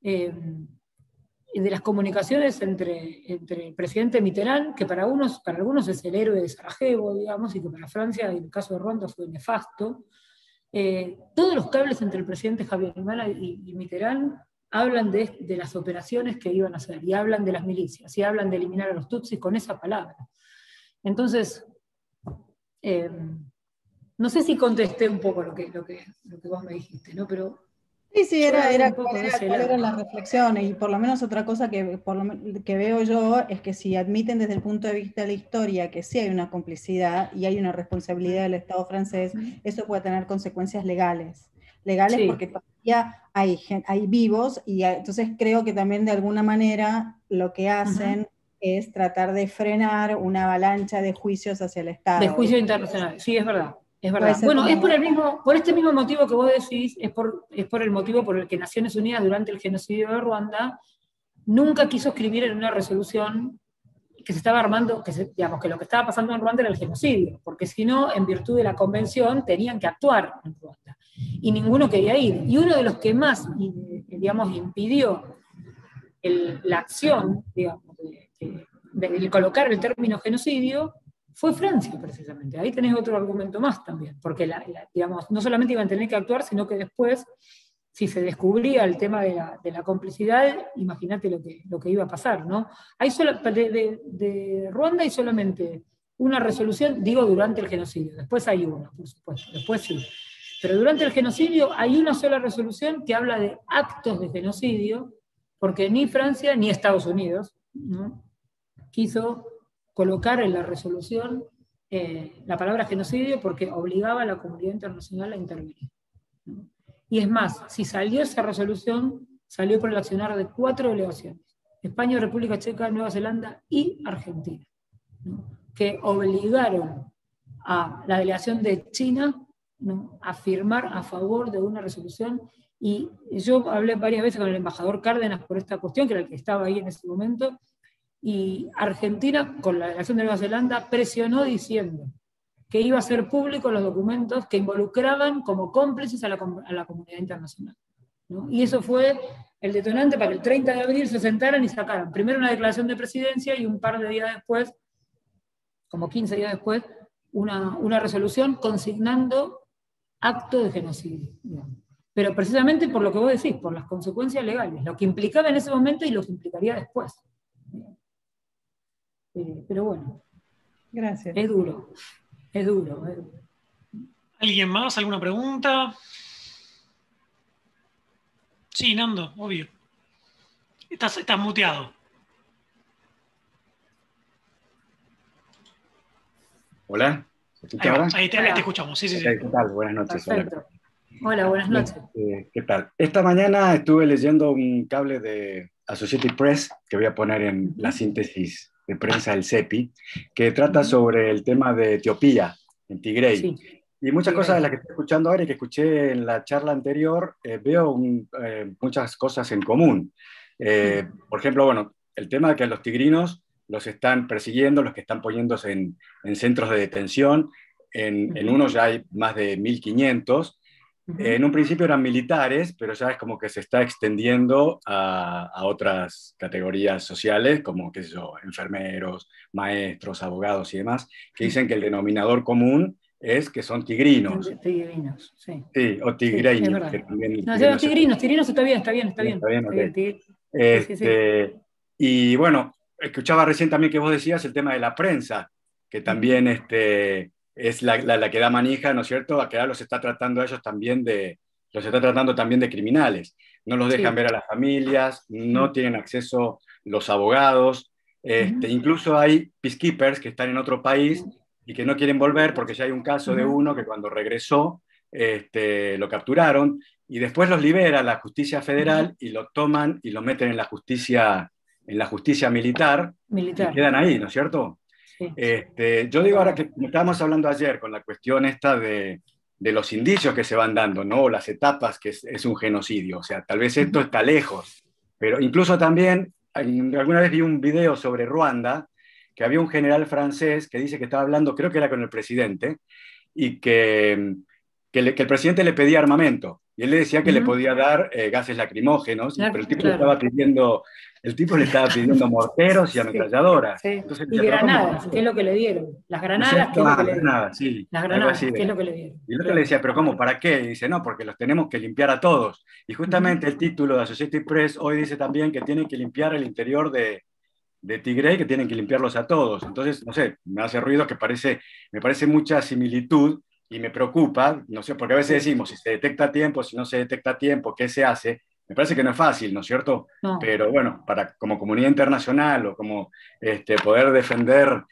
de las comunicaciones entre el presidente Mitterrand, que para algunos es el héroe de Sarajevo, digamos, y que para Francia, en el caso de Ruanda, fue nefasto, todos los cables entre el presidente Javier y Mitterrand hablan de las operaciones que iban a hacer, y hablan de las milicias, y hablan de eliminar a los tutsis con esa palabra. Entonces, no sé si contesté un poco lo que vos me dijiste, ¿no? Pero sí, cuáles eran las reflexiones, y por lo menos otra cosa que veo yo es que si admiten desde el punto de vista de la historia que sí hay una complicidad y hay una responsabilidad del Estado francés, eso puede tener consecuencias legales sí. Porque todavía hay vivos, y entonces creo que también de alguna manera lo que hacen es tratar de frenar una avalancha de juicios hacia el Estado. De juicio internacional, sí, es verdad. Es verdad. Bueno, es por este mismo motivo que vos decís, es por el motivo por el que Naciones Unidas durante el genocidio de Ruanda nunca quiso escribir en una resolución que se estaba armando, digamos, que lo que estaba pasando en Ruanda era el genocidio, porque si no, en virtud de la convención, tenían que actuar en Ruanda. Y ninguno quería ir. Y uno de los que más, digamos, impidió la acción, digamos, de colocar el término genocidio, fue Francia, precisamente. Ahí tenés otro argumento más también, porque digamos, no solamente iban a tener que actuar, sino que después, si se descubría el tema de la complicidad, imagínate lo que iba a pasar, ¿no? De Ruanda hay solamente una resolución, digo, durante el genocidio, después hay una, por supuesto, después sí. Pero durante el genocidio hay una sola resolución que habla de actos de genocidio, porque ni Francia ni Estados Unidos, ¿no?, quiso colocar en la resolución la palabra genocidio porque obligaba a la comunidad internacional a intervenir, ¿no? Y es más, si salió esa resolución, salió por el accionar de 4 delegaciones: España, República Checa, Nueva Zelanda y Argentina, ¿no?, que obligaron a la delegación de China, ¿no?, a firmar a favor de una resolución. Y yo hablé varias veces con el embajador Cárdenas por esta cuestión, que era el que estaba ahí en ese momento, y Argentina, con la delegación de Nueva Zelanda, presionó diciendo que iba a ser público los documentos que involucraban como cómplices a la comunidad internacional, ¿no? Y eso fue el detonante para que el 30 de abril se sentaran y sacaran primero una declaración de presidencia y un par de días después, como 15 días después, una resolución consignando acto de genocidio, digamos. Pero precisamente por lo que vos decís, por las consecuencias legales, lo que implicaba en ese momento y lo que implicaría después. Pero bueno, gracias. Es duro. ¿Alguien más? ¿Alguna pregunta? Sí, Nando, obvio. Estás muteado. Hola, ¿se escucha ahora? Ahí te escuchamos, sí. ¿Qué tal? Buenas noches. Perfecto. Hola, buenas noches. ¿Qué tal? Esta mañana estuve leyendo un cable de Associated Press, que voy a poner en la síntesis de prensa del CEPI, que trata sobre el tema de Etiopía, en Tigray. Sí. Y muchas cosas de las que estoy escuchando ahora y que escuché en la charla anterior, veo muchas cosas en común. Por ejemplo, bueno, el tema de que a los tigrinos los están persiguiendo, los que están poniéndose en centros de detención, en unos ya hay más de 1.500. En un principio eran militares, pero ya es como que se está extendiendo a otras categorías sociales, como, qué sé yo, enfermeros, maestros, abogados y demás, que dicen que el denominador común es que son tigrinos. Tigrinos, sí. Sí, o tigreños. Sí, no, tigrinos está bien. Está bien, okay. Sí. Y bueno, escuchaba recién también que vos decías el tema de la prensa, que también es la que da manija, ¿no es cierto?, a que ahora los está tratando también de criminales. No los dejan ver a las familias, no tienen acceso los abogados, incluso hay peacekeepers que están en otro país y que no quieren volver porque ya hay un caso de uno que cuando regresó lo capturaron y después los libera la justicia federal y lo toman y lo meten en la justicia militar. Y quedan ahí, ¿no es cierto? Yo digo ahora que estábamos hablando ayer con la cuestión esta de los indicios que se van dando, ¿no? Las etapas que es un genocidio, o sea, tal vez esto está lejos, pero incluso también, alguna vez vi un video sobre Ruanda, que había un general francés que dice que estaba hablando, creo que era con el presidente, y que el presidente le pedía armamento, y él le decía que le podía dar gases lacrimógenos, pero el tipo, le estaba pidiendo morteros y ametralladoras. Sí. Entonces, Y granadas, ¿qué es lo que le dieron? Las granadas, ¿qué es lo que le dieron? Sí, las granadas, ¿qué es lo que le dieron? Y el otro le decía, ¿pero cómo? ¿Para qué? Y dice, no, porque los tenemos que limpiar a todos. Y justamente el título de Associated Press hoy dice también que tienen que limpiar el interior de Tigray, que tienen que limpiarlos a todos. Entonces, no sé, me hace ruido que me parece mucha similitud y me preocupa, no sé, porque a veces decimos, si se detecta a tiempo, si no se detecta a tiempo, ¿qué se hace? Me parece que no es fácil, ¿no es cierto? No. Pero bueno, como comunidad internacional o como poder defender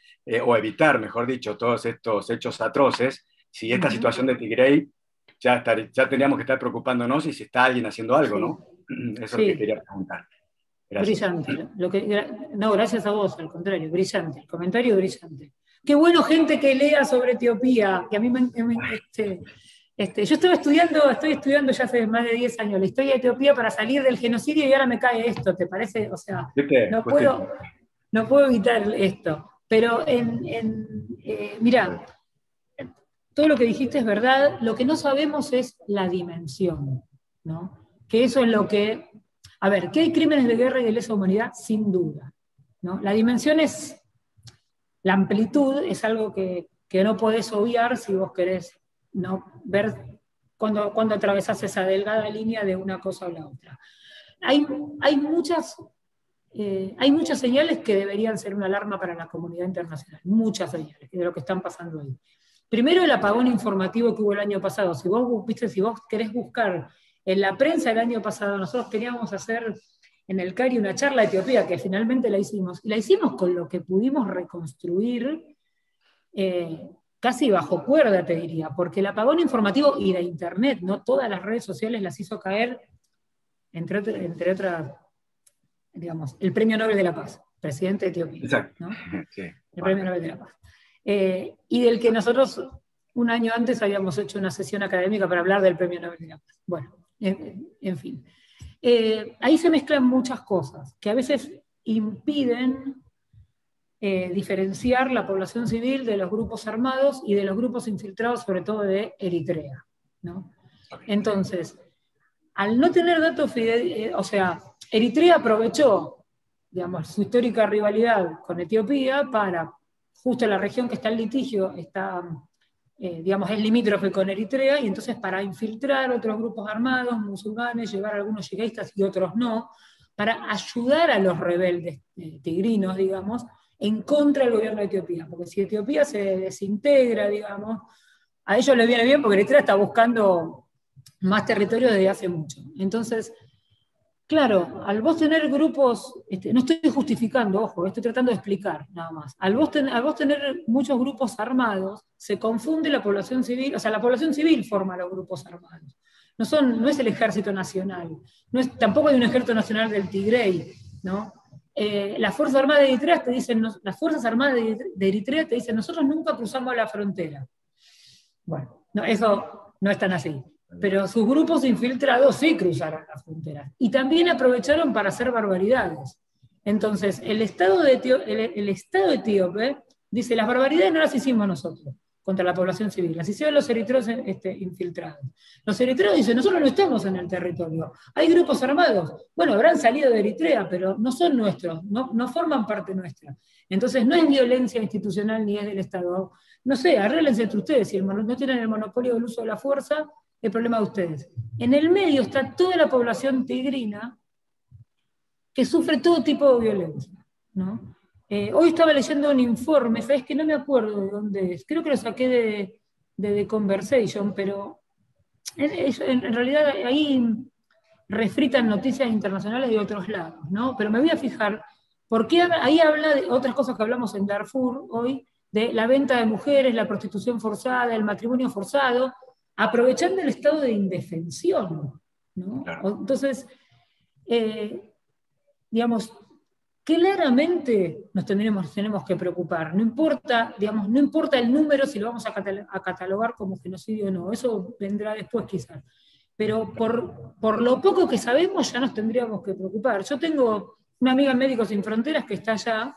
o evitar, mejor dicho, todos estos hechos atroces, si esta situación de Tigray, ya tendríamos que estar preocupándonos y si está alguien haciendo algo, ¿no? Eso es lo que quería preguntar. Gracias. Brillante. No, gracias a vos, al contrario, brillante. El comentario brillante. Qué bueno gente que lea sobre Etiopía, que a mí yo estoy estudiando ya hace más de 10 años la historia de Etiopía para salir del genocidio y ahora me cae esto, ¿te parece? O sea, no puedo evitar esto. Pero mira, todo lo que dijiste es verdad, lo que no sabemos es la dimensión, ¿no? Que eso es lo que... A ver, ¿que hay crímenes de guerra y de lesa humanidad? Sin duda, ¿no? La dimensión es... La amplitud es algo que no podés obviar si vos querés no ver cuando atravesás esa delgada línea de una cosa o la otra. Hay muchas señales que deberían ser una alarma para la comunidad internacional, muchas señales de lo que están pasando ahí. Primero, el apagón informativo que hubo el año pasado. Si vos querés buscar en la prensa el año pasado, nosotros queríamos hacer en el CARI una charla de Etiopía, que finalmente la hicimos, y la hicimos con lo que pudimos reconstruir, casi bajo cuerda, te diría, porque el apagón informativo y de Internet, no todas las redes sociales las hizo caer, entre otras, digamos, el Premio Nobel de la Paz, presidente de Etiopía. Exacto. ¿no? Sí. El Premio Nobel de la Paz. Y del que nosotros un año antes habíamos hecho una sesión académica para hablar del Premio Nobel de la Paz. Bueno, en fin. Ahí se mezclan muchas cosas que a veces impiden diferenciar la población civil de los grupos armados y de los grupos infiltrados, sobre todo de Eritrea, ¿no? Entonces, al no tener datos o sea, Eritrea aprovechó, digamos, su histórica rivalidad con Etiopía para, justo la región que está en litigio, digamos, es limítrofe con Eritrea, y entonces para infiltrar otros grupos armados, musulmanes, llevar a algunos yihadistas y otros no, para ayudar a los rebeldes tigrinos, digamos, en contra del gobierno de Etiopía. Porque si Etiopía se desintegra, digamos, a ellos les viene bien porque Eritrea está buscando más territorio desde hace mucho. Entonces, claro, al vos tener grupos, no estoy justificando, ojo, estoy tratando de explicar nada más. Al vos tener muchos grupos armados, se confunde la población civil, o sea, la población civil forma los grupos armados. No es el ejército nacional, tampoco hay un ejército nacional del Tigray, ¿no? Las Fuerzas Armadas de Eritrea te dicen, las Fuerzas Armadas de Eritrea te dicen, nosotros nunca cruzamos la frontera. Bueno, no, eso no es tan así. Pero sus grupos infiltrados sí cruzaron las fronteras. Y también aprovecharon para hacer barbaridades. Entonces, el Estado etíope dice, las barbaridades no las hicimos nosotros contra la población civil, las hicieron los eritreos infiltrados. Los eritreos dicen, nosotros no estamos en el territorio, hay grupos armados. Bueno, habrán salido de Eritrea, pero no son nuestros, no forman parte nuestra. Entonces, no es violencia institucional ni es del Estado. No sé, arréglense entre ustedes, si no tienen el monopolio del uso de la fuerza, el problema de ustedes. En el medio está toda la población tigrina que sufre todo tipo de violencia, ¿no? Hoy estaba leyendo un informe, ¿sabes que no me acuerdo de dónde es? Creo que lo saqué de The Conversation, pero en realidad ahí refritan noticias internacionales de otros lados, ¿no? Pero me voy a fijar, porque ahí habla de otras cosas que hablamos en Darfur hoy, de la venta de mujeres, la prostitución forzada, el matrimonio forzado, aprovechando el estado de indefensión, ¿no? Claro. Entonces, digamos, claramente nos tenemos que preocupar. No importa, digamos, no importa el número, si lo vamos a catalogar como genocidio o no, eso vendrá después quizás. Pero por lo poco que sabemos ya nos tendríamos que preocupar. Yo tengo una amiga en Médicos Sin Fronteras que está allá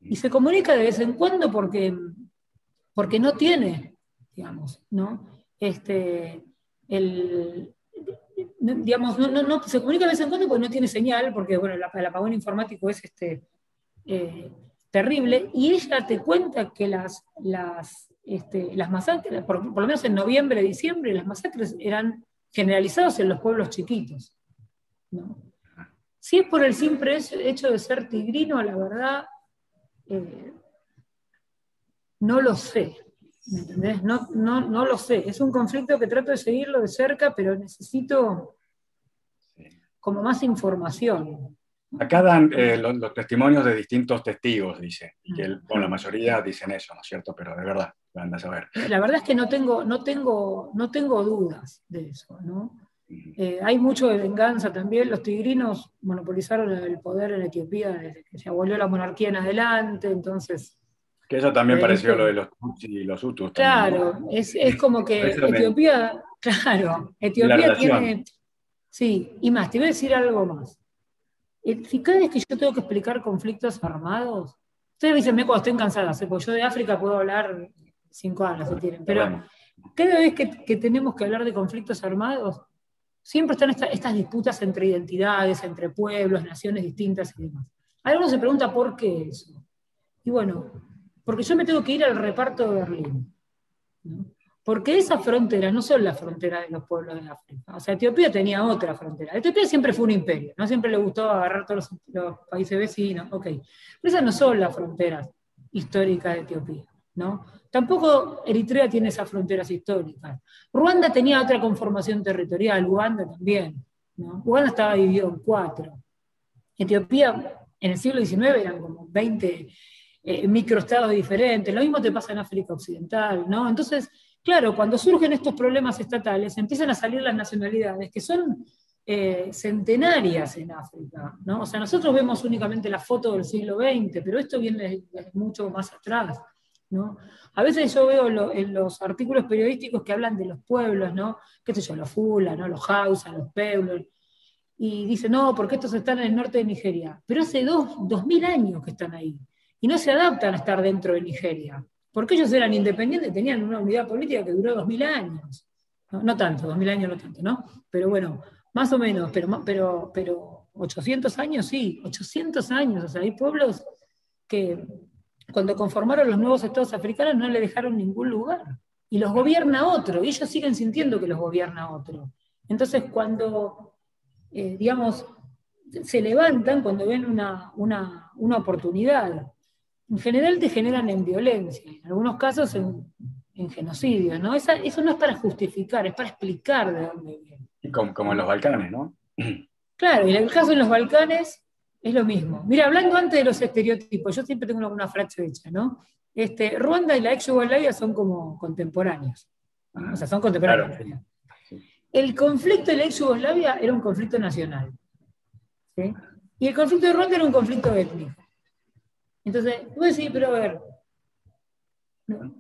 y se comunica de vez en cuando porque no tiene, digamos, ¿no? digamos, no se comunica de vez en cuando porque no tiene señal, porque bueno, el apagón informático es terrible, y ella te cuenta que las masacres, por lo menos en noviembre, diciembre, las masacres eran generalizadas en los pueblos chiquitos, ¿no? Si es por el simple hecho de ser tigrino, la verdad, no lo sé. ¿Me entendés? No lo sé. Es un conflicto que trato de seguirlo de cerca, pero necesito como más información. Acá dan los testimonios de distintos testigos, dice, que la mayoría dicen eso, ¿no es cierto? Pero de verdad, van a saber. La verdad es que no tengo dudas de eso, ¿no? Hay mucho de venganza también. Los tigrinos monopolizaron el poder en Etiopía desde que se abolió la monarquía en adelante, entonces... Que eso también pareció lo de los Tutsi y los Hutus. Claro, también, ¿no? es como que Etiopía, claro, Etiopía tiene... Sí, y más, te voy a decir algo más. Si cada vez que yo tengo que explicar conflictos armados, ustedes me dicen, cuando estén cansadas, porque yo de África puedo hablar 5 años si quieren, pero cada vez que tenemos que hablar de conflictos armados, siempre están estas disputas entre identidades, entre pueblos, naciones distintas y demás. Algunos se pregunta por qué eso. Y bueno, porque yo me tengo que ir al reparto de Berlín, ¿no? Porque esas fronteras no son las fronteras de los pueblos de África. O sea, Etiopía tenía otra frontera. Etiopía siempre fue un imperio, ¿no? Siempre le gustó agarrar todos los países vecinos, ok. Pero esas no son las fronteras históricas de Etiopía, ¿no? Tampoco Eritrea tiene esas fronteras históricas. Ruanda tenía otra conformación territorial, Uganda también, ¿no? Uganda estaba dividido en 4. Etiopía, en el siglo XIX, eran como 20 microestados diferentes. Lo mismo te pasa en África Occidental, ¿no? Entonces, claro, cuando surgen estos problemas estatales, empiezan a salir las nacionalidades que son centenarias en África, ¿no? O sea, nosotros vemos únicamente la foto del siglo XX, pero esto viene de mucho más atrás, ¿no? A veces yo veo en los artículos periodísticos que hablan de los pueblos, ¿no? Qué sé yo, los Fula, ¿no? Los Hausa, los Pueblos, y dicen, no, porque estos están en el norte de Nigeria. Pero hace 2000 años que están ahí, y no se adaptan a estar dentro de Nigeria. Porque ellos eran independientes, tenían una unidad política que duró 2000 años. No tanto, 2000 años no tanto, ¿no? Pero bueno, más o menos, pero 800 años sí, 800 años. O sea, hay pueblos que cuando conformaron los nuevos estados africanos no le dejaron ningún lugar. Y los gobierna otro, y ellos siguen sintiendo que los gobierna otro. Entonces cuando, digamos, se levantan, cuando ven una oportunidad, en general te generan en violencia, en algunos casos en genocidio, ¿no? Eso no es para justificar, es para explicar de dónde viene. Y como en los Balcanes, ¿no? Claro, y en el caso de los Balcanes es lo mismo. Mira, hablando antes de los estereotipos, yo siempre tengo una frase hecha, ¿no? Ruanda y la ex Yugoslavia son como contemporáneos. O sea, son contemporáneos. Claro. El conflicto de la ex Yugoslavia era un conflicto nacional, ¿sí? Y el conflicto de Ruanda era un conflicto étnico. Entonces, voy a decir, pero a ver, no,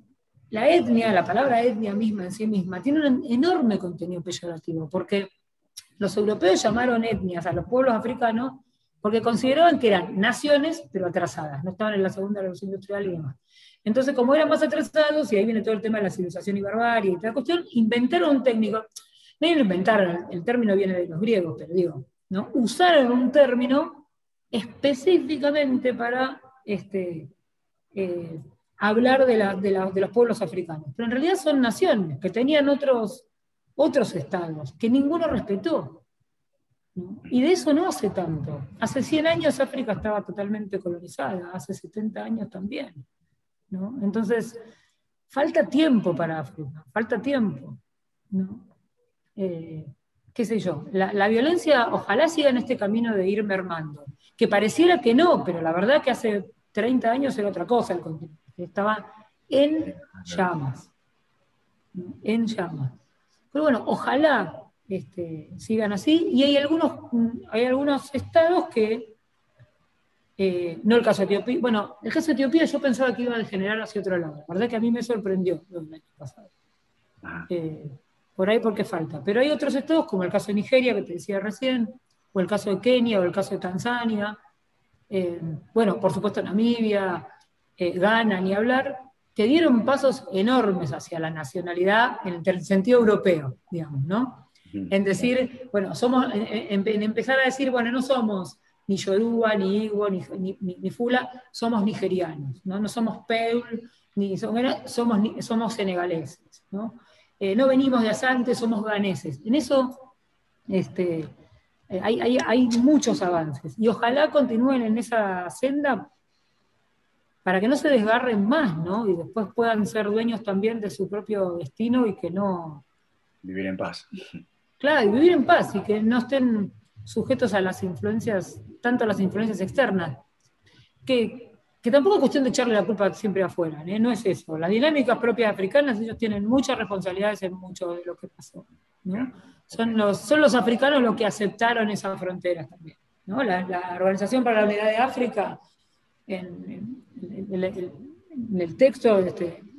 la palabra etnia misma en sí misma, tiene un enorme contenido peyorativo, porque los europeos llamaron etnias a los pueblos africanos porque consideraban que eran naciones, pero atrasadas, no estaban en la segunda revolución industrial y demás. Entonces, como eran más atrasados, y ahí viene todo el tema de la civilización y barbarie y toda la cuestión, inventaron un técnico, no lo inventaron, el término viene de los griegos, pero digo, ¿no? Usaron un término específicamente para hablar de los pueblos africanos. Pero en realidad son naciones que tenían otros estados, que ninguno respetó, ¿no? Y de eso no hace tanto. Hace 100 años África estaba totalmente colonizada, hace 70 años también, ¿no? Entonces, falta tiempo para África, falta tiempo, ¿no? Qué sé yo, la violencia ojalá siga en este camino de ir mermando, que pareciera que no, pero la verdad que hace 30 años era otra cosa el continente, estaba en llamas, ¿no? En llamas. Pero bueno, ojalá sigan así, y hay algunos estados que, no el caso de Etiopía, bueno, el caso de Etiopía yo pensaba que iba a degenerar hacia otro lado, la verdad que a mí me sorprendió el año pasado. Por ahí porque falta. Pero hay otros estados, como el caso de Nigeria, que te decía recién, o el caso de Kenia, o el caso de Tanzania, bueno, por supuesto Namibia, Ghana, ni hablar, que dieron pasos enormes hacia la nacionalidad en el sentido europeo, digamos, ¿no? en decir, bueno, en empezar a decir, bueno, no somos ni Yoruba, ni Igbo, ni Fula, somos nigerianos, ¿no? No somos Peul, somos senegaleses, ¿no? No venimos de Asante, somos ganeses. En eso hay muchos avances, y ojalá continúen en esa senda para que no se desgarren más, ¿no? Y después puedan ser dueños también de su propio destino y que no... Vivir en paz. Claro, y vivir en paz y que no estén sujetos a las influencias, tanto a las influencias externas, que tampoco es cuestión de echarle la culpa siempre afuera, ¿eh? No es eso. Las dinámicas propias africanas, ellos tienen muchas responsabilidades en mucho de lo que pasó, ¿no? Son los africanos los que aceptaron esas fronteras también, ¿no? La Organización para la Unidad de África, en el texto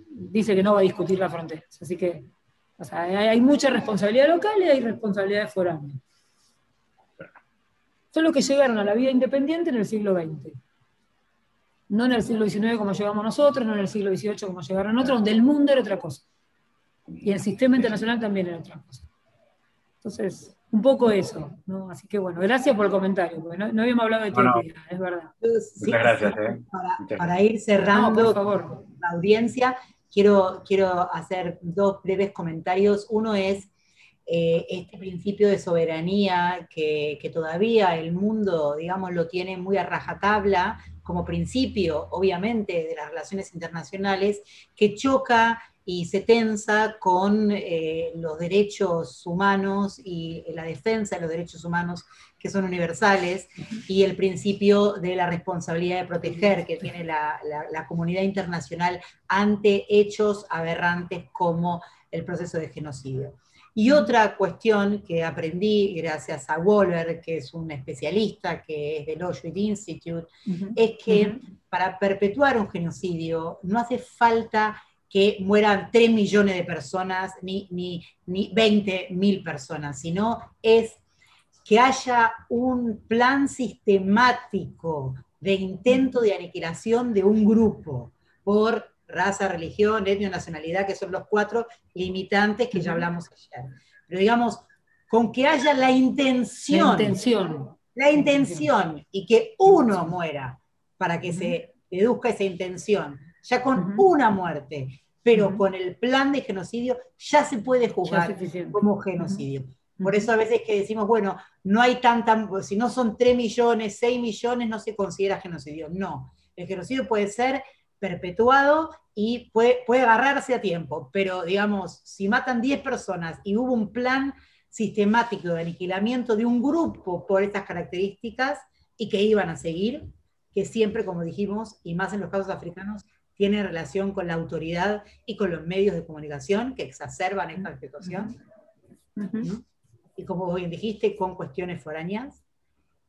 dice que no va a discutir las fronteras, así que, o sea, hay mucha responsabilidad local y hay responsabilidades foráneas. Son los que llegaron a la vida independiente en el siglo XX. No en el siglo XIX como llegamos nosotros, no en el siglo XVIII como llegaron otros, donde el mundo era otra cosa. Y el sistema internacional también era otra cosa. Entonces, un poco eso, ¿no? Así que bueno, gracias por el comentario, porque no habíamos hablado de Etiopía, es verdad. Sí, muchas gracias. Para ir cerrando, por favor, la audiencia, quiero hacer dos breves comentarios. Uno es este principio de soberanía que todavía el mundo, digamos, lo tiene muy a rajatabla como principio, obviamente, de las relaciones internacionales, que choca y se tensa con los derechos humanos y la defensa de los derechos humanos que son universales, y el principio de la responsabilidad de proteger que tiene la comunidad internacional ante hechos aberrantes como el proceso de genocidio. Y otra cuestión que aprendí gracias a Waller, que es un especialista, que es del Auschwitz Institute, es que para perpetuar un genocidio no hace falta que mueran 3 millones de personas ni 20.000 personas, sino es que haya un plan sistemático de intento de aniquilación de un grupo por raza, religión, etnia, nacionalidad, que son los 4 limitantes que ya hablamos ayer. Pero digamos, con que haya la intención y que uno muera para que se deduzca esa intención, ya con una muerte, pero con el plan de genocidio ya se puede juzgar como genocidio. Por eso a veces que decimos, bueno, no hay si no son 3 millones, 6 millones, no se considera genocidio. No, el genocidio puede ser perpetuado y puede agarrarse a tiempo, pero digamos, si matan 10 personas y hubo un plan sistemático de aniquilamiento de un grupo por estas características y que iban a seguir, que siempre, como dijimos, y más en los casos africanos, tiene relación con la autoridad y con los medios de comunicación que exacerban esta situación. Y como bien dijiste, con cuestiones foráneas.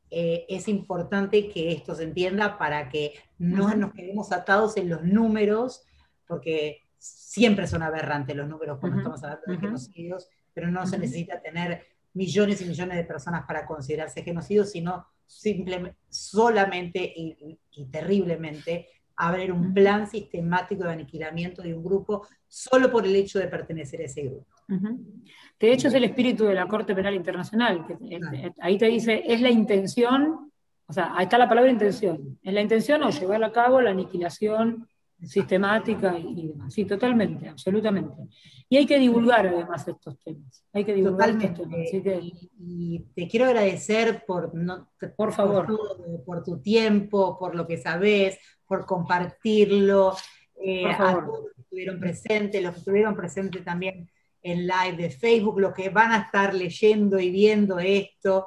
Es importante que esto se entienda para que no nos quedemos atados en los números, porque siempre son aberrantes los números cuando estamos hablando de genocidios, pero no se necesita tener millones y millones de personas para considerarse genocidios, sino solamente y terriblemente haber un plan sistemático de aniquilamiento de un grupo solo por el hecho de pertenecer a ese grupo. De hecho, es el espíritu de la Corte Penal Internacional, que ahí te dice, es la intención, o sea, ahí está la palabra intención, es la intención o llevar a cabo la aniquilación sistemática y demás. Sí, totalmente, absolutamente. Y hay que divulgar además estos temas. Hay que divulgar estos temas. Así que... y te quiero agradecer por favor, por tu tiempo, por lo que sabés, por compartirlo, a todos los que estuvieron presentes, los que estuvieron presentes también en live de Facebook, los que van a estar leyendo y viendo esto.